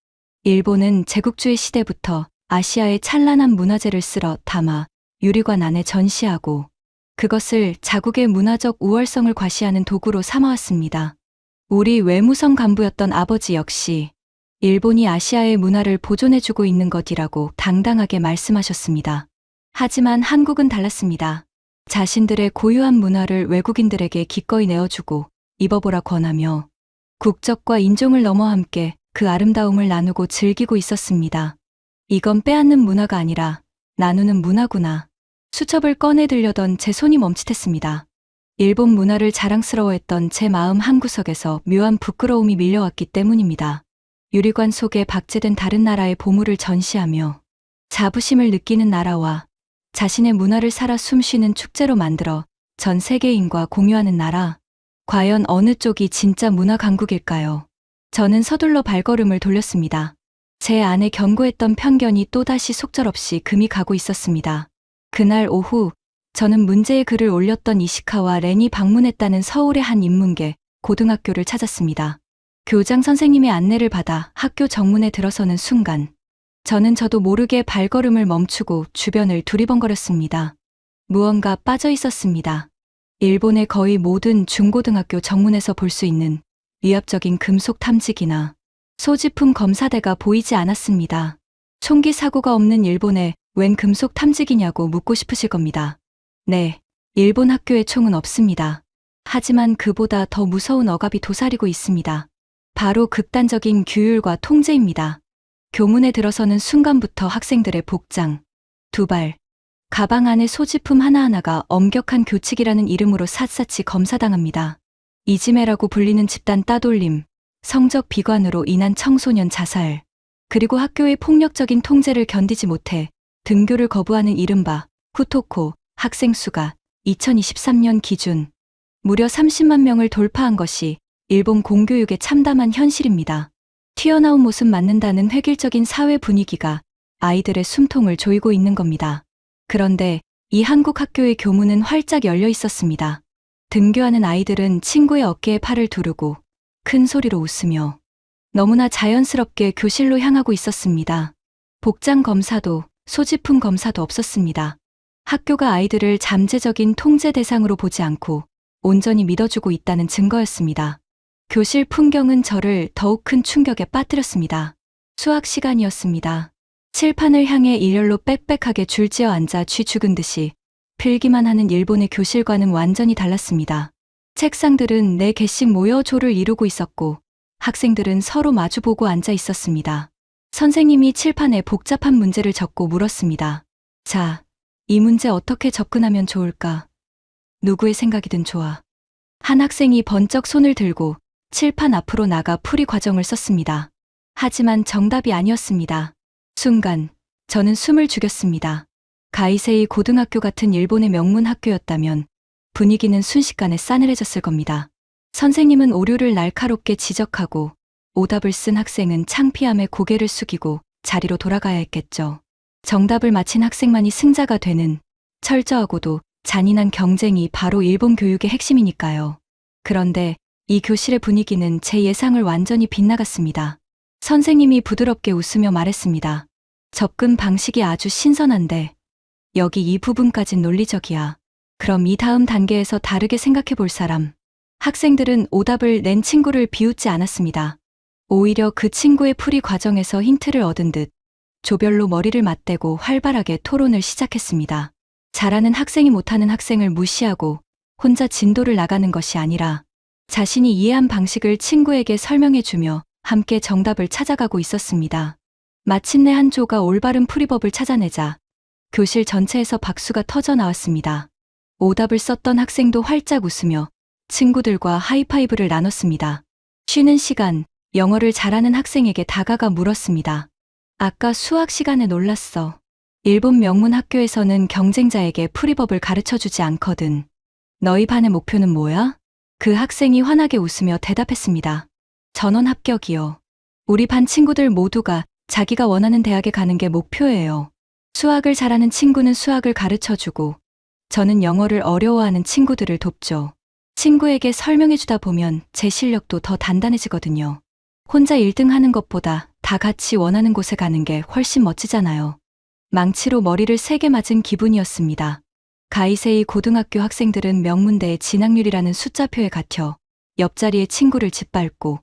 D: 일본은 제국주의 시대부터 아시아의 찬란한 문화재를 쓸어 담아 유리관 안에 전시하고 그것을 자국의 문화적 우월성을 과시하는 도구로 삼아왔습니다. 우리 외무성 간부였던 아버지 역시 일본이 아시아의 문화를 보존해주고 있는 것이라고 당당하게 말씀하셨습니다. 하지만 한국은 달랐습니다. 자신들의 고유한 문화를 외국인들에게 기꺼이 내어주고 입어보라 권하며 국적과 인종을 넘어 함께 그 아름다움을 나누고 즐기고 있었습니다. 이건 빼앗는 문화가 아니라 나누는 문화구나. 수첩을 꺼내 들려던 제 손이 멈칫했습니다. 일본 문화를 자랑스러워했던 제 마음 한구석에서 묘한 부끄러움이 밀려왔기 때문입니다. 유리관 속에 박제된 다른 나라의 보물을 전시하며 자부심을 느끼는 나라와 자신의 문화를 살아 숨쉬는 축제로 만들어 전 세계인과 공유하는 나라. 과연 어느 쪽이 진짜 문화 강국일까요? 저는 서둘러 발걸음을 돌렸습니다. 제 안에 견고했던 편견이 또다시 속절없이 금이 가고 있었습니다. 그날 오후 저는 문제의 글을 올렸던 이시카와 렌이 방문했다는 서울의 한 인문계 고등학교를 찾았습니다. 교장 선생님의 안내를 받아 학교 정문에 들어서는 순간 저도 모르게 발걸음을 멈추고 주변을 두리번거렸습니다. 무언가 빠져 있었습니다. 일본의 거의 모든 중고등학교 정문에서 볼 수 있는 위압적인 금속 탐지기나 소지품 검사대가 보이지 않았습니다. 총기 사고가 없는 일본에 웬 금속 탐지기냐고 묻고 싶으실 겁니다. 네, 일본 학교에 총은 없습니다. 하지만 그보다 더 무서운 억압이 도사리고 있습니다. 바로 극단적인 규율과 통제입니다. 교문에 들어서는 순간부터 학생들의 복장, 두발, 가방 안의 소지품 하나하나가 엄격한 교칙이라는 이름으로 샅샅이 검사당합니다. 이지메라고 불리는 집단 따돌림, 성적 비관으로 인한 청소년 자살, 그리고 학교의 폭력적인 통제를 견디지 못해 등교를 거부하는 이른바 후토코 학생 수가 2023년 기준 무려 30만 명을 돌파한 것이 일본 공교육의 참담한 현실입니다. 튀어나온 모습 맞는다는 획일적인 사회 분위기가 아이들의 숨통을 조이고 있는 겁니다. 그런데 이 한국 학교의 교문은 활짝 열려 있었습니다. 등교하는 아이들은 친구의 어깨에 팔을 두르고 큰 소리로 웃으며 너무나 자연스럽게 교실로 향하고 있었습니다. 복장 검사도 소지품 검사도 없었습니다. 학교가 아이들을 잠재적인 통제 대상으로 보지 않고 온전히 믿어주고 있다는 증거였습니다. 교실 풍경은 저를 더욱 큰 충격에 빠뜨렸습니다. 수학 시간이었습니다. 칠판을 향해 일렬로 빽빽하게 줄지어 앉아 쥐 죽은 듯이 필기만 하는 일본의 교실과는 완전히 달랐습니다. 책상들은 4개씩 모여 조를 이루고 있었고 학생들은 서로 마주보고 앉아 있었습니다. 선생님이 칠판에 복잡한 문제를 적고 물었습니다. 자, 이 문제 어떻게 접근하면 좋을까? 누구의 생각이든 좋아. 한 학생이 번쩍 손을 들고 칠판 앞으로 나가 풀이 과정을 썼습니다. 하지만 정답이 아니었습니다. 순간 저는 숨을 죽였습니다. 가이세이 고등학교 같은 일본의 명문 학교였다면 분위기는 순식간에 싸늘해졌을 겁니다. 선생님은 오류를 날카롭게 지적하고 오답을 쓴 학생은 창피함에 고개를 숙이고 자리로 돌아가야 했겠죠. 정답을 맞힌 학생만이 승자가 되는 철저하고도 잔인한 경쟁이 바로 일본 교육의 핵심이니까요. 그런데 이 교실의 분위기는 제 예상을 완전히 빗나갔습니다. 선생님이 부드럽게 웃으며 말했습니다. 접근 방식이 아주 신선한데 여기 이 부분까진 논리적이야. 그럼 이 다음 단계에서 다르게 생각해 볼 사람. 학생들은 오답을 낸 친구를 비웃지 않았습니다. 오히려 그 친구의 풀이 과정에서 힌트를 얻은 듯 조별로 머리를 맞대고 활발하게 토론을 시작했습니다. 잘하는 학생이 못하는 학생을 무시하고 혼자 진도를 나가는 것이 아니라 자신이 이해한 방식을 친구에게 설명해주며 함께 정답을 찾아가고 있었습니다. 마침내 한 조가 올바른 풀이법을 찾아내자 교실 전체에서 박수가 터져 나왔습니다. 오답을 썼던 학생도 활짝 웃으며 친구들과 하이파이브를 나눴습니다. 쉬는 시간, 영어를 잘하는 학생에게 다가가 물었습니다. 아까 수학 시간에 놀랐어. 일본 명문 학교에서는 경쟁자에게 풀이법을 가르쳐 주지 않거든. 너희 반의 목표는 뭐야? 그 학생이 환하게 웃으며 대답했습니다. 전원 합격이요. 우리 반 친구들 모두가 자기가 원하는 대학에 가는 게 목표예요. 수학을 잘하는 친구는 수학을 가르쳐 주고, 저는 영어를 어려워하는 친구들을 돕죠. 친구에게 설명해 주다 보면 제 실력도 더 단단해지거든요. 혼자 1등 하는 것보다 다 같이 원하는 곳에 가는 게 훨씬 멋지잖아요. 망치로 머리를 세게 맞은 기분이었습니다. 가이세이 고등학교 학생들은 명문대의 진학률이라는 숫자표에 갇혀 옆자리의 친구를 짓밟고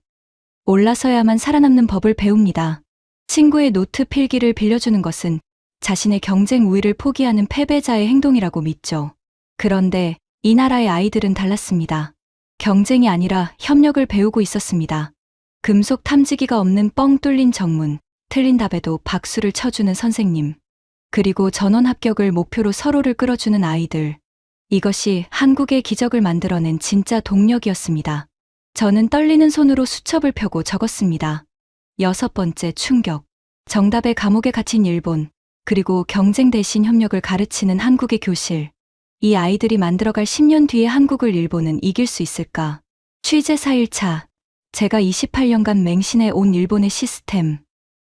D: 올라서야만 살아남는 법을 배웁니다. 친구의 노트 필기를 빌려주는 것은 자신의 경쟁 우위를 포기하는 패배자의 행동이라고 믿죠. 그런데 이 나라의 아이들은 달랐습니다. 경쟁이 아니라 협력을 배우고 있었습니다. 금속 탐지기가 없는 뻥 뚫린 정문, 틀린 답에도 박수를 쳐주는 선생님, 그리고 전원 합격을 목표로 서로를 끌어주는 아이들. 이것이 한국의 기적을 만들어낸 진짜 동력이었습니다. 저는 떨리는 손으로 수첩을 펴고 적었습니다. 6번째 충격. 정답의 감옥에 갇힌 일본, 그리고 경쟁 대신 협력을 가르치는 한국의 교실. 이 아이들이 만들어갈 10년 뒤에 한국을 일본은 이길 수 있을까? 취재 4일차. 제가 28년간 맹신해 온 일본의 시스템,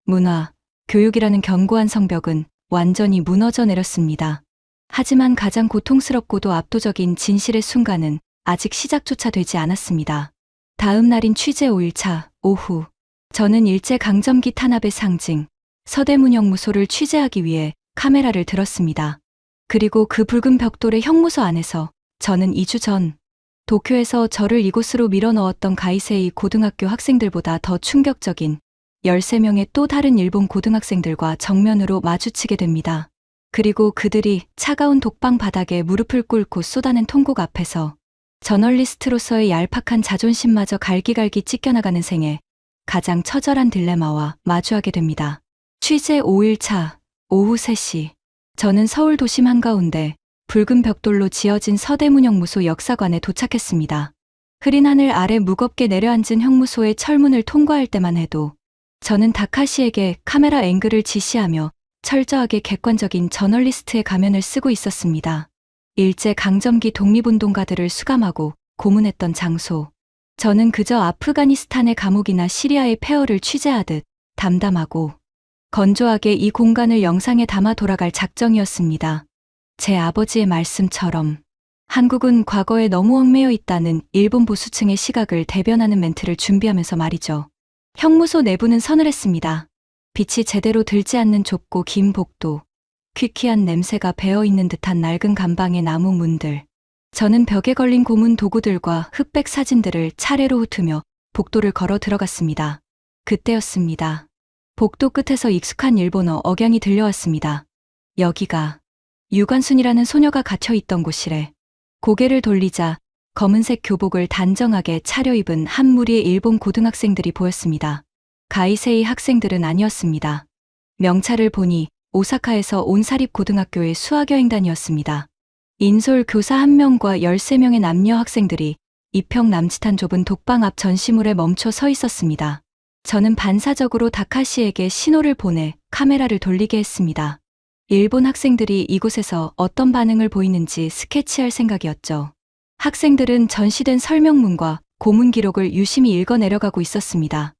D: 문화, 교육이라는 견고한 성벽은 완전히 무너져 내렸습니다. 하지만 가장 고통스럽고도 압도적인 진실의 순간은 아직 시작조차 되지 않았습니다. 다음 날인 취재 5일차 오후, 저는 일제강점기 탄압의 상징, 서대문 형무소를 취재하기 위해 카메라를 들었습니다. 그리고 그 붉은 벽돌의 형무소 안에서 저는 2주 전 도쿄에서 저를 이곳으로 밀어넣었던 가이세이 고등학교 학생들보다 더 충격적인 13명의 또 다른 일본 고등학생들과 정면으로 마주치게 됩니다. 그리고 그들이 차가운 독방 바닥에 무릎을 꿇고 쏟아낸 통곡 앞에서 저널리스트로서의 얄팍한 자존심마저 갈기갈기 찢겨나가는 생에 가장 처절한 딜레마와 마주하게 됩니다. 취재 5일차 오후 3시, 저는 서울 도심 한가운데 붉은 벽돌로 지어진 서대문 형무소 역사관에 도착했습니다. 흐린 하늘 아래 무겁게 내려앉은 형무소의 철문을 통과할 때만 해도 저는 다카시에게 카메라 앵글을 지시하며 철저하게 객관적인 저널리스트의 가면을 쓰고 있었습니다. 일제 강점기 독립운동가들을 수감하고 고문했던 장소. 저는 그저 아프가니스탄의 감옥이나 시리아의 폐허를 취재하듯 담담하고 건조하게 이 공간을 영상에 담아 돌아갈 작정이었습니다. 제 아버지의 말씀처럼 한국은 과거에 너무 얽매여 있다는 일본 보수층의 시각을 대변하는 멘트를 준비하면서 말이죠. 형무소 내부는 서늘했습니다. 빛이 제대로 들지 않는 좁고 긴 복도, 퀴퀴한 냄새가 배어있는 듯한 낡은 감방의 나무 문들. 저는 벽에 걸린 고문 도구들과 흑백 사진들을 차례로 훑으며 복도를 걸어 들어갔습니다. 그때였습니다. 복도 끝에서 익숙한 일본어 억양이 들려왔습니다. 여기가 유관순이라는 소녀가 갇혀있던 곳이래. 고개를 돌리자 검은색 교복을 단정하게 차려입은 한 무리의 일본 고등학생들이 보였습니다. 가이세이 학생들은 아니었습니다. 명찰을 보니 오사카에서 온 사립고등학교의 수학여행단이었습니다. 인솔 교사 1명과 13명의 남녀 학생들이 2평 남짓한 좁은 독방 앞 전시물에 멈춰 서 있었습니다. 저는 반사적으로 다카시에게 신호를 보내 카메라를 돌리게 했습니다. 일본 학생들이 이곳에서 어떤 반응을 보이는지 스케치할 생각이었죠. 학생들은 전시된 설명문과 고문 기록을 유심히 읽어 내려가고 있었습니다.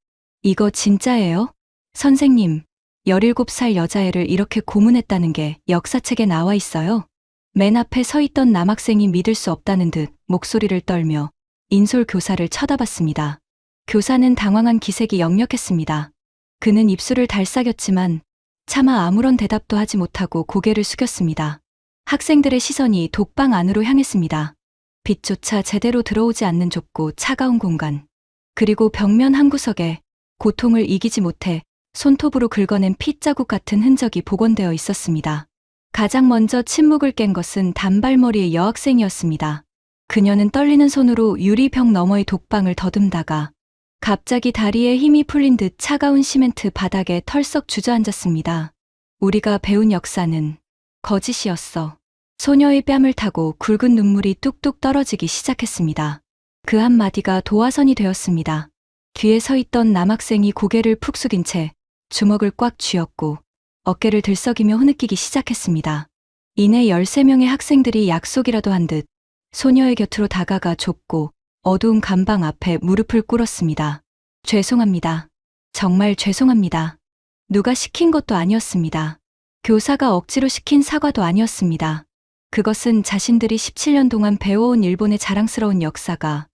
D: 이거 진짜예요? 선생님, 17살 여자애를 이렇게 고문했다는 게 역사책에 나와 있어요. 맨 앞에 서 있던 남학생이 믿을 수 없다는 듯 목소리를 떨며 인솔 교사를 쳐다봤습니다. 교사는 당황한 기색이 역력했습니다. 그는 입술을 달싹였지만 차마 아무런 대답도 하지 못하고 고개를 숙였습니다. 학생들의 시선이 독방 안으로 향했습니다. 빛조차 제대로 들어오지 않는 좁고 차가운 공간. 그리고 벽면 한 구석에 고통을 이기지 못해 손톱으로 긁어낸 핏자국 같은 흔적이 복원되어 있었습니다. 가장 먼저 침묵을 깬 것은 단발머리의 여학생이었습니다. 그녀는 떨리는 손으로 유리벽 너머의 독방을 더듬다가 갑자기 다리에 힘이 풀린 듯 차가운 시멘트 바닥에 털썩 주저앉았습니다. 우리가 배운 역사는 거짓이었어. 소녀의 뺨을 타고 굵은 눈물이 뚝뚝 떨어지기 시작했습니다. 그 한마디가 도화선이 되었습니다. 뒤에 서 있던 남학생이 고개를 푹 숙인 채 주먹을 꽉 쥐었고 어깨를 들썩이며 흐느끼기 시작했습니다. 이내 13명의 학생들이 약속이라도 한 듯 소녀의 곁으로 다가가 좁고 어두운 감방 앞에 무릎을 꿇었습니다. 죄송합니다. 정말 죄송합니다. 누가 시킨 것도 아니었습니다. 교사가 억지로 시킨 사과도 아니었습니다. 그것은 자신들이 17년 동안 배워온 일본의 자랑스러운 역사가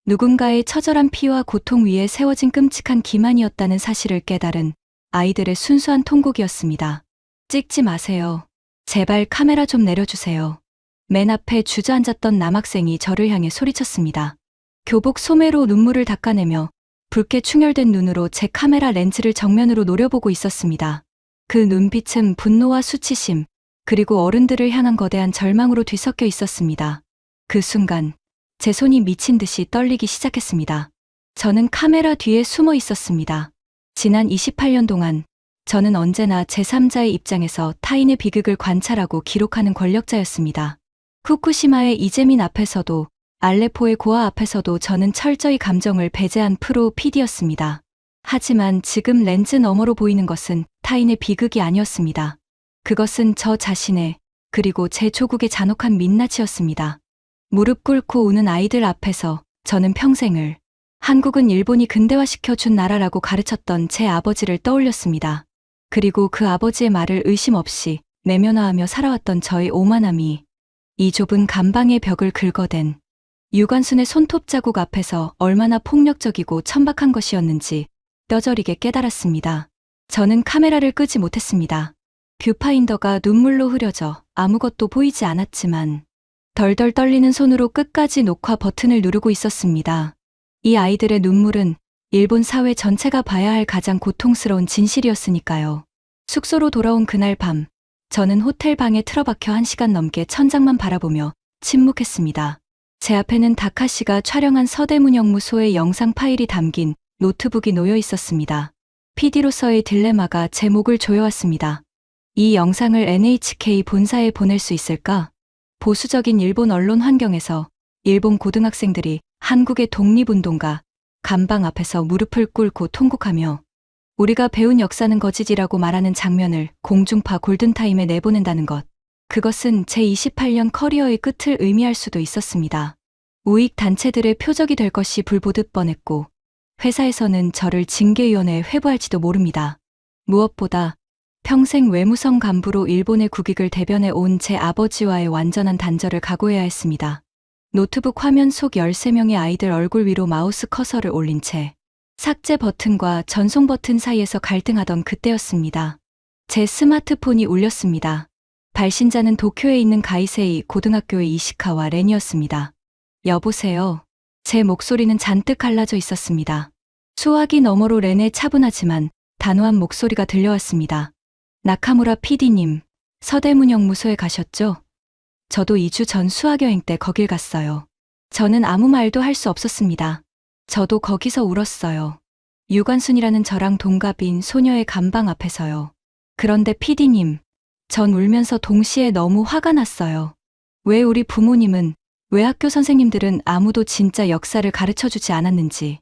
D: 누군가의 처절한 피와 고통 위에 세워진 끔찍한 기만이었다는 사실을 깨달은 아이들의 순수한 통곡이었습니다. 찍지 마세요. 제발 카메라 좀 내려주세요. 맨 앞에 주저앉았던 남학생이 저를 향해 소리쳤습니다. 교복 소매로 눈물을 닦아내며 붉게 충혈된 눈으로 제 카메라 렌즈를 정면으로 노려보고 있었습니다. 그 눈빛은 분노와 수치심, 그리고 어른들을 향한 거대한 절망으로 뒤섞여 있었습니다. 그 순간 제 손이 미친 듯이 떨리기 시작했습니다. 저는 카메라 뒤에 숨어 있었습니다. 지난 28년 동안 저는 언제나 제3자의 입장에서 타인의 비극을 관찰하고 기록하는 권력자였습니다. 후쿠시마의 이재민 앞에서도 알레포의 고아 앞에서도 저는 철저히 감정을 배제한 프로 PD였습니다. 하지만 지금 렌즈 너머로 보이는 것은 타인의 비극이 아니었습니다. 그것은 저 자신의, 그리고 제 조국의 잔혹한 민낯이었습니다. 무릎 꿇고 우는 아이들 앞에서 저는 평생을 한국은 일본이 근대화시켜 준 나라라고 가르쳤던 제 아버지를 떠올렸습니다. 그리고 그 아버지의 말을 의심 없이 내면화하며 살아왔던 저의 오만함이 이 좁은 감방의 벽을 긁어댄 유관순의 손톱 자국 앞에서 얼마나 폭력적이고 천박한 것이었는지 뼈저리게 깨달았습니다. 저는 카메라를 끄지 못했습니다. 뷰파인더가 눈물로 흐려져 아무것도 보이지 않았지만 덜덜 떨리는 손으로 끝까지 녹화 버튼을 누르고 있었습니다. 이 아이들의 눈물은 일본 사회 전체가 봐야 할 가장 고통스러운 진실이었으니까요. 숙소로 돌아온 그날 밤, 저는 호텔 방에 틀어박혀 1시간 넘게 천장만 바라보며 침묵했습니다. 제 앞에는 다카시가 촬영한 서대문영무소의 영상 파일이 담긴 노트북이 놓여 있었습니다. PD로서의 딜레마가 제 목을 조여왔습니다. 이 영상을 NHK 본사에 보낼 수 있을까? 보수적인 일본 언론 환경에서 일본 고등학생들이 한국의 독립운동가 감방 앞에서 무릎을 꿇고 통곡하며 우리가 배운 역사는 거짓이라고 말하는 장면을 공중파 골든타임에 내보낸다는 것. 그것은 제 28년 커리어의 끝을 의미할 수도 있었습니다. 우익 단체들의 표적이 될 것이 불보듯 뻔했고 회사에서는 저를 징계위원회에 회부할지도 모릅니다. 무엇보다 평생 외무성 간부로 일본의 국익을 대변해 온 제 아버지와의 완전한 단절을 각오해야 했습니다. 노트북 화면 속 13명의 아이들 얼굴 위로 마우스 커서를 올린 채 삭제 버튼과 전송 버튼 사이에서 갈등하던 그때였습니다. 제 스마트폰이 울렸습니다. 발신자는 도쿄에 있는 가이세이 고등학교의 이시카와 렌이었습니다. 여보세요. 제 목소리는 잔뜩 갈라져 있었습니다. 수화기 너머로 렌의 차분하지만 단호한 목소리가 들려왔습니다. 나카무라 PD님, 서대문영무소에 가셨죠? 저도 2주 전 수학여행 때 거길 갔어요. 저는 아무 말도 할 수 없었습니다. 저도 거기서 울었어요. 유관순이라는 저랑 동갑인 소녀의 감방 앞에서요. 그런데 PD님, 전 울면서 동시에 너무 화가 났어요. 왜 우리 부모님은, 왜 학교 선생님들은 아무도 진짜 역사를 가르쳐주지 않았는지,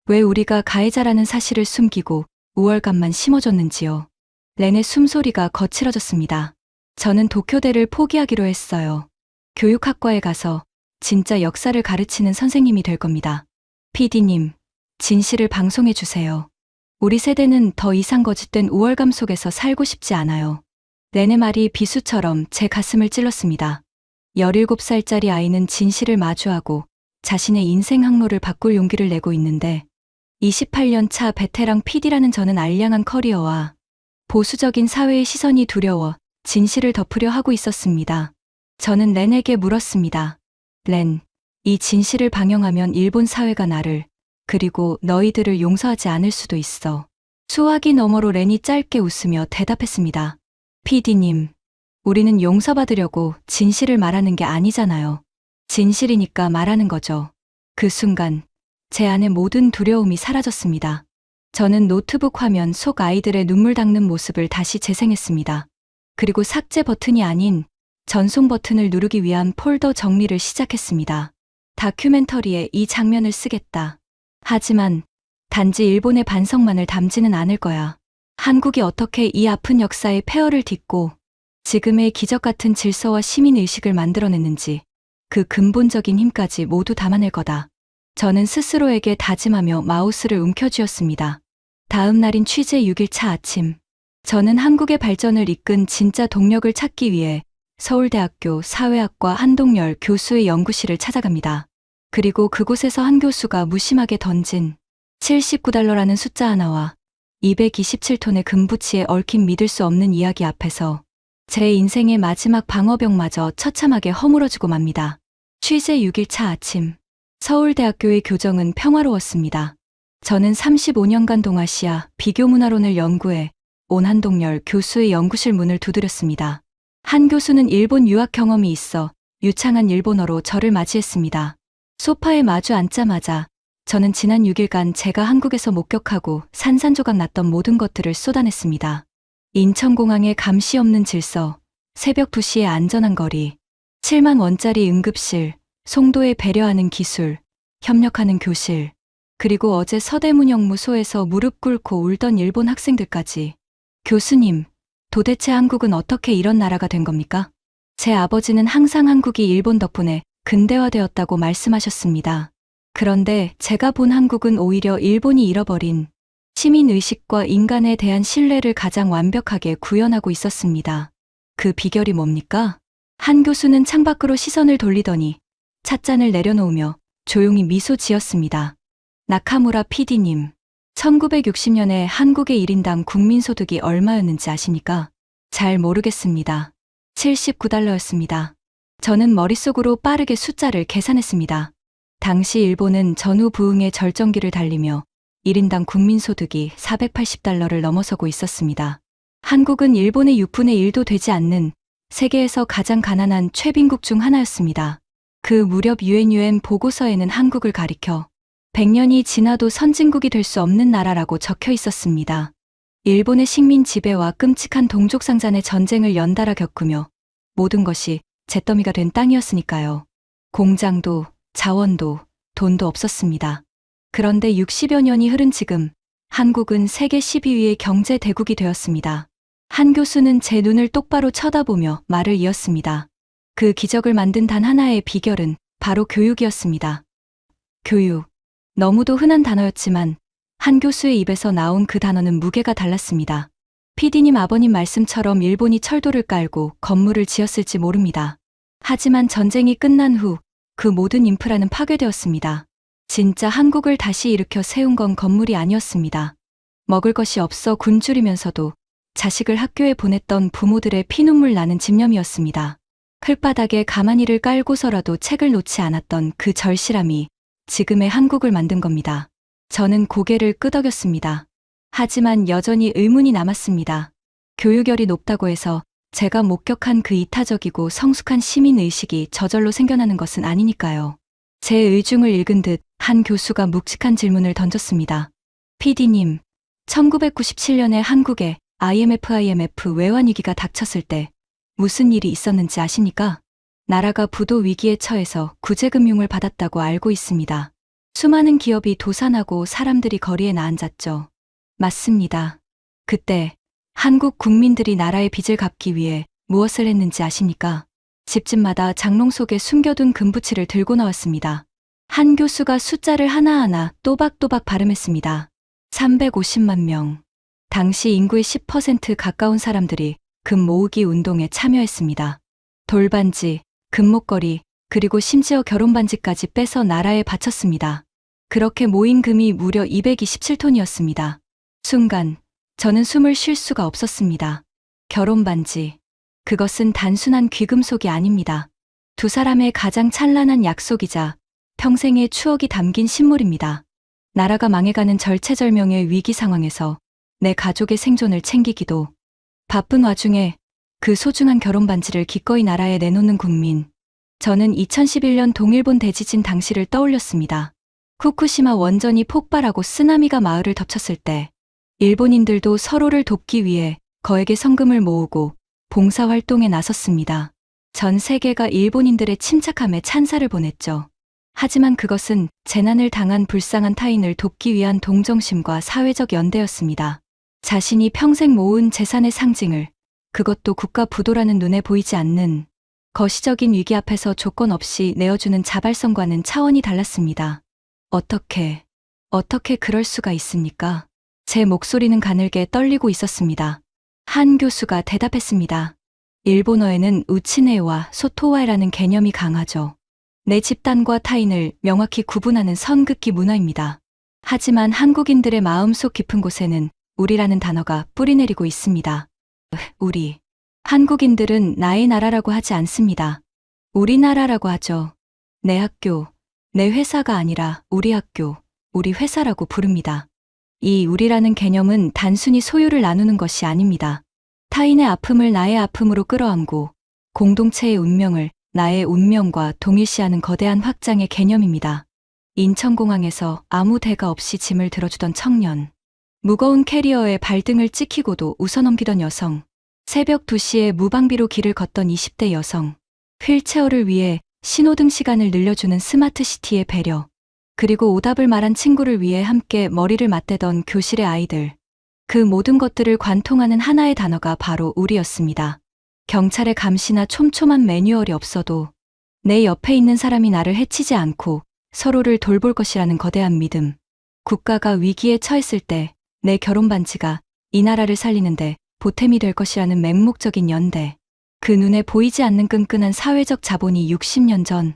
D: 왜 우리가 가해자라는 사실을 숨기고 우월감만 심어줬는지요. 렌의 숨소리가 거칠어졌습니다. 저는 도쿄대를 포기하기로 했어요. 교육학과에 가서 진짜 역사를 가르치는 선생님이 될 겁니다. PD님, 진실을 방송해주세요. 우리 세대는 더 이상 거짓된 우월감 속에서 살고 싶지 않아요. 렌의 말이 비수처럼 제 가슴을 찔렀습니다. 17살짜리 아이는 진실을 마주하고 자신의 인생 항로를 바꿀 용기를 내고 있는데 28년 차 베테랑 PD라는 저는 알량한 커리어와 보수적인 사회의 시선이 두려워 진실을 덮으려 하고 있었습니다. 저는 렌에게 물었습니다. 렌, 이 진실을 방영하면 일본 사회가 나를, 그리고 너희들을 용서하지 않을 수도 있어. 수화기 너머로 렌이 짧게 웃으며 대답했습니다. PD님, 우리는 용서받으려고 진실을 말하는 게 아니잖아요. 진실이니까 말하는 거죠. 그 순간 제 안의 모든 두려움이 사라졌습니다. 저는 노트북 화면 속 아이들의 눈물 닦는 모습을 다시 재생했습니다. 그리고 삭제 버튼이 아닌 전송 버튼을 누르기 위한 폴더 정리를 시작했습니다. 다큐멘터리에 이 장면을 쓰겠다. 하지만 단지 일본의 반성만을 담지는 않을 거야. 한국이 어떻게 이 아픈 역사의 폐허를 딛고 지금의 기적 같은 질서와 시민의식을 만들어냈는지 그 근본적인 힘까지 모두 담아낼 거다. 저는 스스로에게 다짐하며 마우스를 움켜쥐었습니다. 다음 날인 취재 6일차 아침, 저는 한국의 발전을 이끈 진짜 동력을 찾기 위해 서울대학교 사회학과 한동열 교수의 연구실을 찾아갑니다. 그리고 그곳에서 한 교수가 무심하게 던진 79달러라는 숫자 하나와 227톤의 금부치에 얽힌 믿을 수 없는 이야기 앞에서 제 인생의 마지막 방어벽마저 처참하게 허물어지고 맙니다. 취재 6일차 아침, 서울대학교의 교정은 평화로웠습니다. 저는 35년간 동아시아 비교문화론을 연구해 온 한동열 교수의 연구실 문을 두드렸습니다. 한 교수는 일본 유학 경험이 있어 유창한 일본어로 저를 맞이했습니다. 소파에 마주 앉자마자 저는 지난 6일간 제가 한국에서 목격하고 산산조각 났던 모든 것들을 쏟아냈습니다. 인천공항의 감시 없는 질서, 새벽 2시의 안전한 거리, 7만 원짜리 응급실, 송도에 배려하는 기술, 협력하는 교실, 그리고 어제 서대문영무소에서 무릎 꿇고 울던 일본 학생들까지. 교수님, 도대체 한국은 어떻게 이런 나라가 된 겁니까? 제 아버지는 항상 한국이 일본 덕분에 근대화되었다고 말씀하셨습니다. 그런데 제가 본 한국은 오히려 일본이 잃어버린 시민의식과 인간에 대한 신뢰를 가장 완벽하게 구현하고 있었습니다. 그 비결이 뭡니까? 한 교수는 창밖으로 시선을 돌리더니 찻잔을 내려놓으며 조용히 미소 지었습니다. 나카무라 PD님, 1960년에 한국의 1인당 국민소득이 얼마였는지 아십니까? 잘 모르겠습니다. 79달러였습니다. 저는 머릿속으로 빠르게 숫자를 계산했습니다. 당시 일본은 전후 부흥의 절정기를 달리며 1인당 국민소득이 480달러를 넘어서고 있었습니다. 한국은 일본의 6분의 1도 되지 않는 세계에서 가장 가난한 최빈국 중 하나였습니다. 그 무렵 UN 보고서에는 한국을 가리켜 100년이 지나도 선진국이 될 수 없는 나라라고 적혀 있었습니다. 일본의 식민 지배와 끔찍한 동족상잔의 전쟁을 연달아 겪으며 모든 것이 잿더미가 된 땅이었으니까요. 공장도 자원도 돈도 없었습니다. 그런데 60여 년이 흐른 지금 한국은 세계 12위의 경제 대국이 되었습니다. 한 교수는 제 눈을 똑바로 쳐다보며 말을 이었습니다. 그 기적을 만든 단 하나의 비결은 바로 교육이었습니다. 교육. 너무도 흔한 단어였지만 한 교수의 입에서 나온 그 단어는 무게가 달랐습니다. PD님 아버님 말씀처럼 일본이 철도를 깔고 건물을 지었을지 모릅니다. 하지만 전쟁이 끝난 후 그 모든 인프라는 파괴되었습니다. 진짜 한국을 다시 일으켜 세운 건 건물이 아니었습니다. 먹을 것이 없어 굶주리면서도 자식을 학교에 보냈던 부모들의 피눈물 나는 집념이었습니다. 클바닥에 가마니를 깔고서라도 책을 놓지 않았던 그 절실함이 지금의 한국을 만든 겁니다. 저는 고개를 끄덕였습니다. 하지만 여전히 의문이 남았습니다. 교육열이 높다고 해서 제가 목격한 그 이타적이고 성숙한 시민의식이 저절로 생겨나는 것은 아니니까요. 제 의중을 읽은 듯 한 교수가 묵직한 질문을 던졌습니다. PD님, 1997년에 한국에 IMF 외환위기가 닥쳤을 때 무슨 일이 있었는지 아십니까? 나라가 부도 위기에 처해서 구제금융을 받았다고 알고 있습니다. 수많은 기업이 도산하고 사람들이 거리에 나앉았죠. 맞습니다. 그때 한국 국민들이 나라의 빚을 갚기 위해 무엇을 했는지 아십니까? 집집마다 장롱 속에 숨겨둔 금부치를 들고 나왔습니다. 한 교수가 숫자를 하나하나 또박또박 발음했습니다. 350만 명. 당시 인구의 10% 가까운 사람들이 금 모으기 운동에 참여했습니다. 돌반지, 금목걸이, 그리고 심지어 결혼반지까지 빼서 나라에 바쳤습니다. 그렇게 모인 금이 무려 227톤이었습니다. 순간 저는 숨을 쉴 수가 없었습니다. 결혼반지. 그것은 단순한 귀금속이 아닙니다. 두 사람의 가장 찬란한 약속이자 평생의 추억이 담긴 신물입니다. 나라가 망해가는 절체절명의 위기 상황에서 내 가족의 생존을 챙기기도 바쁜 와중에 그 소중한 결혼반지를 기꺼이 나라에 내놓는 국민. 저는 2011년 동일본 대지진 당시를 떠올렸습니다. 후쿠시마 원전이 폭발하고 쓰나미가 마을을 덮쳤을 때 일본인들도 서로를 돕기 위해 거액의 성금을 모으고 봉사활동에 나섰습니다. 전 세계가 일본인들의 침착함에 찬사를 보냈죠. 하지만 그것은 재난을 당한 불쌍한 타인을 돕기 위한 동정심과 사회적 연대였습니다. 자신이 평생 모은 재산의 상징을, 그것도 국가 부도라는 눈에 보이지 않는 거시적인 위기 앞에서 조건 없이 내어주는 자발성과는 차원이 달랐습니다. 어떻게 그럴 수가 있습니까? 제 목소리는 가늘게 떨리고 있었습니다. 한 교수가 대답했습니다. 일본어에는 우치네와 소토와에라는 개념이 강하죠. 내 집단과 타인을 명확히 구분하는 선긋기 문화입니다. 하지만 한국인들의 마음속 깊은 곳에는 우리라는 단어가 뿌리내리고 있습니다. 우리. 한국인들은 나의 나라라고 하지 않습니다. 우리나라라고 하죠. 내 학교, 내 회사가 아니라 우리 학교, 우리 회사라고 부릅니다. 이 우리라는 개념은 단순히 소유를 나누는 것이 아닙니다. 타인의 아픔을 나의 아픔으로 끌어안고 공동체의 운명을 나의 운명과 동일시하는 거대한 확장의 개념입니다. 인천공항에서 아무 대가 없이 짐을 들어주던 청년, 무거운 캐리어에 발등을 찍히고도 웃어넘기던 여성, 새벽 2시에 무방비로 길을 걷던 20대 여성, 휠체어를 위해 신호등 시간을 늘려주는 스마트시티의 배려, 그리고 오답을 말한 친구를 위해 함께 머리를 맞대던 교실의 아이들, 그 모든 것들을 관통하는 하나의 단어가 바로 우리였습니다. 경찰의 감시나 촘촘한 매뉴얼이 없어도 내 옆에 있는 사람이 나를 해치지 않고 서로를 돌볼 것이라는 거대한 믿음. 국가가 위기에 처했을 때 내 결혼 반지가 이 나라를 살리는데 보탬이 될 것이라는 맹목적인 연대. 그 눈에 보이지 않는 끈끈한 사회적 자본이 60년 전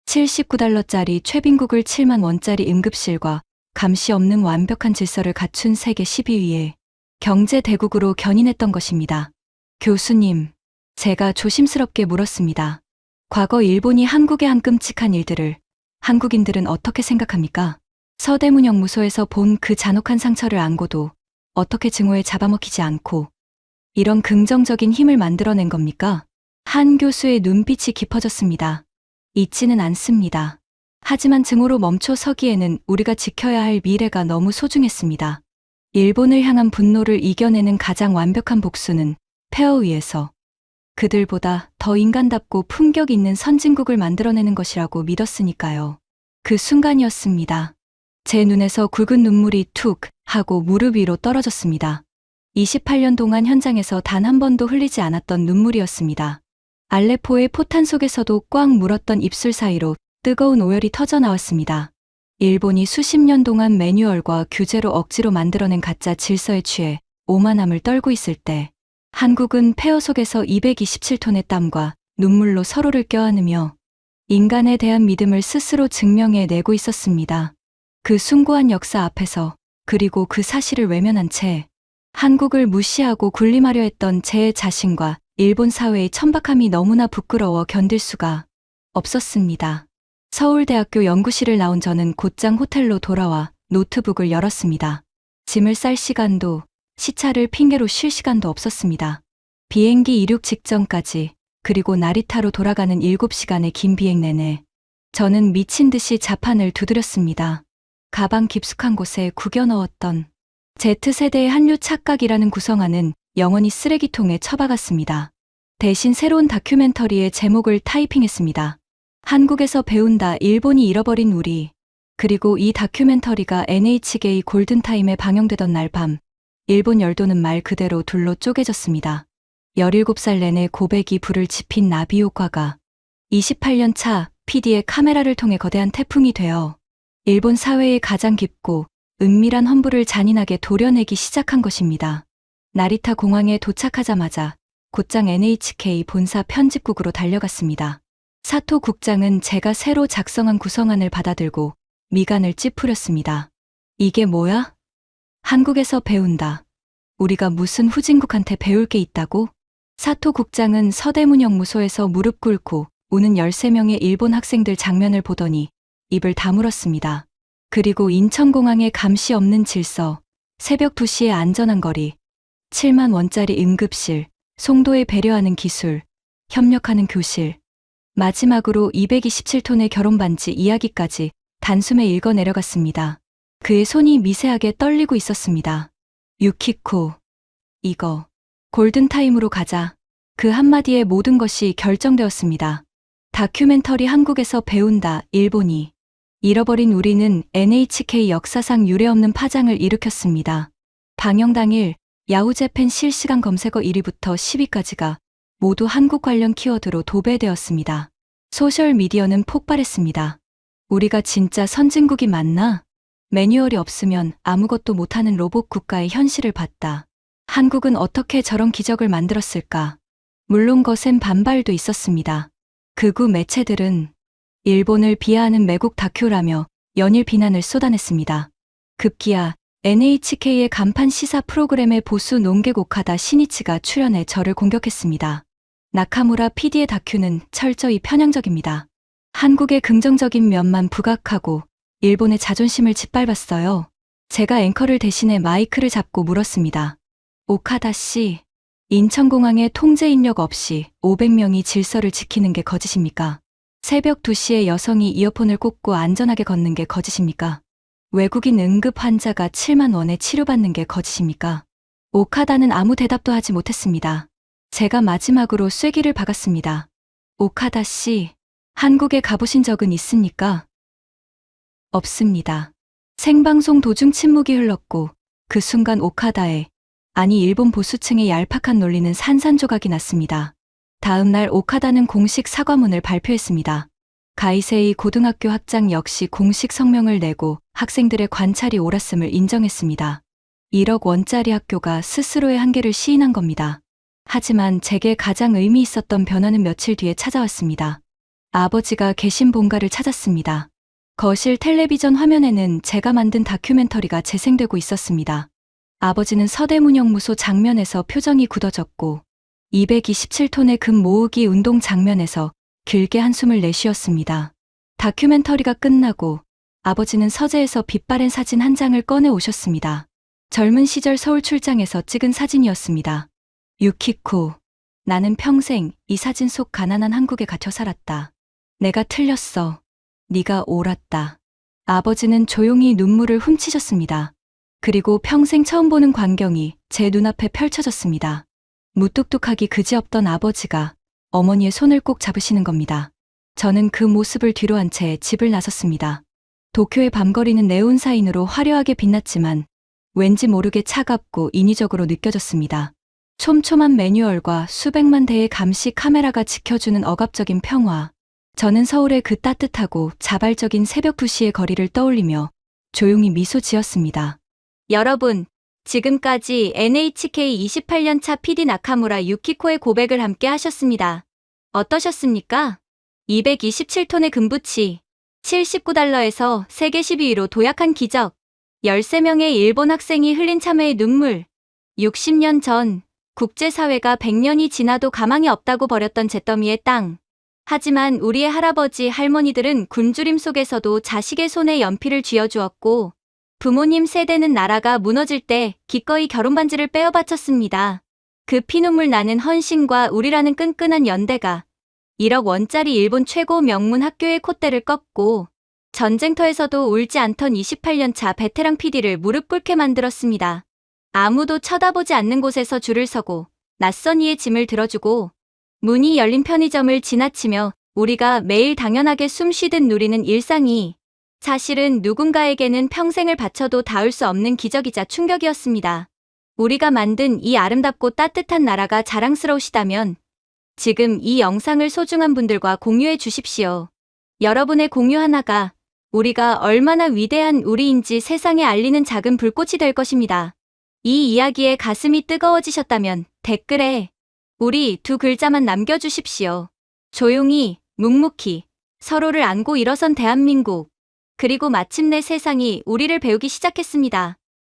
D: 79달러짜리 최빈국을 7만 원짜리 응급실과 감시 없는 완벽한 질서를 갖춘 세계 10위의 경제 대국으로 견인했던 것입니다. 교수님, 제가 조심스럽게 물었습니다. 과거 일본이 한국에 한 끔찍한 일들을 한국인들은 어떻게 생각합니까? 서대문영무소에서 본 그 잔혹한 상처를 안고도 어떻게 증오에 잡아먹히지 않고 이런 긍정적인 힘을 만들어낸 겁니까? 한 교수의 눈빛이 깊어졌습니다. 잊지는 않습니다. 하지만 증오로 멈춰 서기에는 우리가 지켜야 할 미래가 너무 소중했습니다. 일본을 향한 분노를 이겨내는 가장 완벽한 복수는 폐허 위에서 그들보다 더 인간답고 품격 있는 선진국을 만들어내는 것이라고 믿었으니까요. 그 순간이었습니다. 제 눈에서 굵은 눈물이 툭 하고 무릎 위로 떨어졌습니다. 28년 동안 현장에서 단 한 번도 흘리지 않았던 눈물이었습니다. 알레포의 포탄 속에서도 꽉 물었던 입술 사이로 뜨거운 오열이 터져 나왔습니다. 일본이 수십 년 동안 매뉴얼과 규제로 억지로 만들어낸 가짜 질서에 취해 오만함을 떨고 있을 때 한국은 폐허 속에서 227톤의 땀과 눈물로 서로를 껴안으며 인간에 대한 믿음을 스스로 증명해내고 있었습니다. 그 숭고한 역사 앞에서, 그리고 그 사실을 외면한 채 한국을 무시하고 군림하려 했던 제 자신과 일본 사회의 천박함이 너무나 부끄러워 견딜 수가 없었습니다. 서울대학교 연구실을 나온 저는 곧장 호텔로 돌아와 노트북을 열었습니다. 짐을 쌀 시간도, 시차를 핑계로 쉴 시간도 없었습니다. 비행기 이륙 직전까지, 그리고 나리타로 돌아가는 7시간의 긴 비행 내내 저는 미친 듯이 자판을 두드렸습니다. 가방 깊숙한 곳에 구겨 넣었던 Z세대의 한류 착각이라는 구성안은 영원히 쓰레기통에 처박았습니다. 대신 새로운 다큐멘터리의 제목을 타이핑했습니다. 한국에서 배운다, 일본이 잃어버린 우리. 그리고 이 다큐멘터리가 NHK 골든타임에 방영되던 날 밤, 일본 열도는 말 그대로 둘로 쪼개졌습니다. 17살 내내 고백이 불을 지핀 나비 효과가 28년 차 PD의 카메라를 통해 거대한 태풍이 되어 일본 사회의 가장 깊고 은밀한 험불을 잔인하게 도려내기 시작한 것입니다. 나리타 공항에 도착하자마자 곧장 NHK 본사 편집국으로 달려갔습니다. 사토 국장은 제가 새로 작성한 구성안을 받아들고 미간을 찌푸렸습니다. 이게 뭐야? 한국에서 배운다. 우리가 무슨 후진국한테 배울 게 있다고? 사토 국장은 서대문영무소에서 무릎 꿇고 우는 13명의 일본 학생들 장면을 보더니 입을 다물었습니다. 그리고 인천공항의 감시 없는 질서, 새벽 2시의 안전한 거리, 7만 원짜리 응급실, 송도에 배려하는 기술, 협력하는 교실, 마지막으로 227톤의 결혼반지 이야기까지 단숨에 읽어 내려갔습니다. 그의 손이 미세하게 떨리고 있었습니다. 유키코, 이거 골든타임으로 가자. 그 한마디에 모든 것이 결정되었습니다. 다큐멘터리 한국에서 배운다, 일본이 잃어버린 우리는 NHK 역사상 유례없는 파장을 일으켰습니다. 방영 당일 야후재팬 실시간 검색어 1위부터 10위까지가 모두 한국 관련 키워드로 도배되었습니다. 소셜미디어는 폭발했습니다. 우리가 진짜 선진국이 맞나? 매뉴얼이 없으면 아무것도 못하는 로봇 국가의 현실을 봤다. 한국은 어떻게 저런 기적을 만들었을까? 물론 거센 반발도 있었습니다. 극우 매체들은 일본을 비하하는 매국 다큐라며 연일 비난을 쏟아냈습니다. 급기야 NHK의 간판 시사 프로그램에 보수 농객 오카다 시니치가 출연해 저를 공격했습니다. 나카무라 PD의 다큐는 철저히 편향적입니다. 한국의 긍정적인 면만 부각하고 일본의 자존심을 짓밟았어요. 제가 앵커를 대신해 마이크를 잡고 물었습니다. 오카다 씨, 인천공항에 통제 인력 없이 500명이 질서를 지키는 게 거짓입니까? 새벽 2시에 여성이 이어폰을 꽂고 안전하게 걷는 게 거짓입니까? 외국인 응급 환자가 7만 원에 치료받는 게 거짓입니까? 오카다는 아무 대답도 하지 못했습니다. 제가 마지막으로 쐐기를 박았습니다. 오카다 씨, 한국에 가보신 적은 있습니까? 없습니다. 생방송 도중 침묵이 흘렀고 그 순간 오카다의, 아니 일본 보수층의 얄팍한 논리는 산산조각이 났습니다. 다음 날 오카다는 공식 사과문을 발표했습니다. 가이세이 고등학교 학장 역시 공식 성명을 내고 학생들의 관찰이 옳았음을 인정했습니다. 1억 원짜리 학교가 스스로의 한계를 시인한 겁니다. 하지만 제게 가장 의미 있었던 변화는 며칠 뒤에 찾아왔습니다. 아버지가 계신 본가를 찾았습니다. 거실 텔레비전 화면에는 제가 만든 다큐멘터리가 재생되고 있었습니다. 아버지는 서대문형무소 장면에서 표정이 굳어졌고 227톤의 금 모으기 운동 장면에서 길게 한숨을 내쉬었습니다. 다큐멘터리가 끝나고 아버지는 서재에서 빛바랜 사진 한 장을 꺼내 오셨습니다. 젊은 시절 서울 출장에서 찍은 사진이었습니다. 유키코, 나는 평생 이 사진 속 가난한 한국에 갇혀 살았다. 내가 틀렸어. 네가 옳았다. 아버지는 조용히 눈물을 훔치셨습니다. 그리고 평생 처음 보는 광경이 제 눈앞에 펼쳐졌습니다. 무뚝뚝하기 그지없던 아버지가 어머니의 손을 꼭 잡으시는 겁니다. 저는 그 모습을 뒤로 한 채 집을 나섰습니다. 도쿄의 밤거리는 네온사인으로 화려하게 빛났지만 왠지 모르게 차갑고 인위적으로 느껴졌습니다. 촘촘한 매뉴얼과 수백만 대의 감시 카메라가 지켜주는 억압적인 평화. 저는 서울의 그 따뜻하고 자발적인 새벽 2시의 거리를 떠올리며 조용히 미소 지었습니다. 여러분, 지금까지 NHK 28년차 PD 나카무라 유키코의 고백을 함께 하셨습니다. 어떠셨습니까? 227톤의 금부치, 79달러에서 세계 12위로 도약한 기적, 13명의 일본 학생이 흘린 참회의 눈물, 60년 전 국제사회가 100년이 지나도 가망이 없다고 버렸던 잿더미의 땅. 하지만 우리의 할아버지, 할머니들은 굶주림 속에서도 자식의 손에 연필을 쥐어주었고 부모님 세대는 나라가 무너질 때 기꺼이 결혼반지를 빼어 바쳤습니다. 그 피눈물 나는 헌신과 우리라는 끈끈한 연대가 1억 원짜리 일본 최고 명문 학교의 콧대를 꺾고 전쟁터에서도 울지 않던 28년차 베테랑 PD를 무릎 꿇게 만들었습니다. 아무도 쳐다보지 않는 곳에서 줄을 서고 낯선 이의 짐을 들어주고 문이 열린 편의점을 지나치며 우리가 매일 당연하게 숨 쉬듯 누리는 일상이 사실은 누군가에게는 평생을 바쳐도 닿을 수 없는 기적이자 충격이었습니다. 우리가 만든 이 아름답고 따뜻한 나라가 자랑스러우시다면 지금 이 영상을 소중한 분들과 공유해 주십시오. 여러분의 공유 하나가 우리가 얼마나 위대한 우리인지 세상에 알리는 작은 불꽃이 될 것입니다. 이 이야기에 가슴이 뜨거워지셨다면 댓글에 우리 두 글자만 남겨주십시오. 조용히, 묵묵히, 서로를 안고 일어선 대한민국. 그리고 마침내 세상이 우리를 배우기 시작했습니다.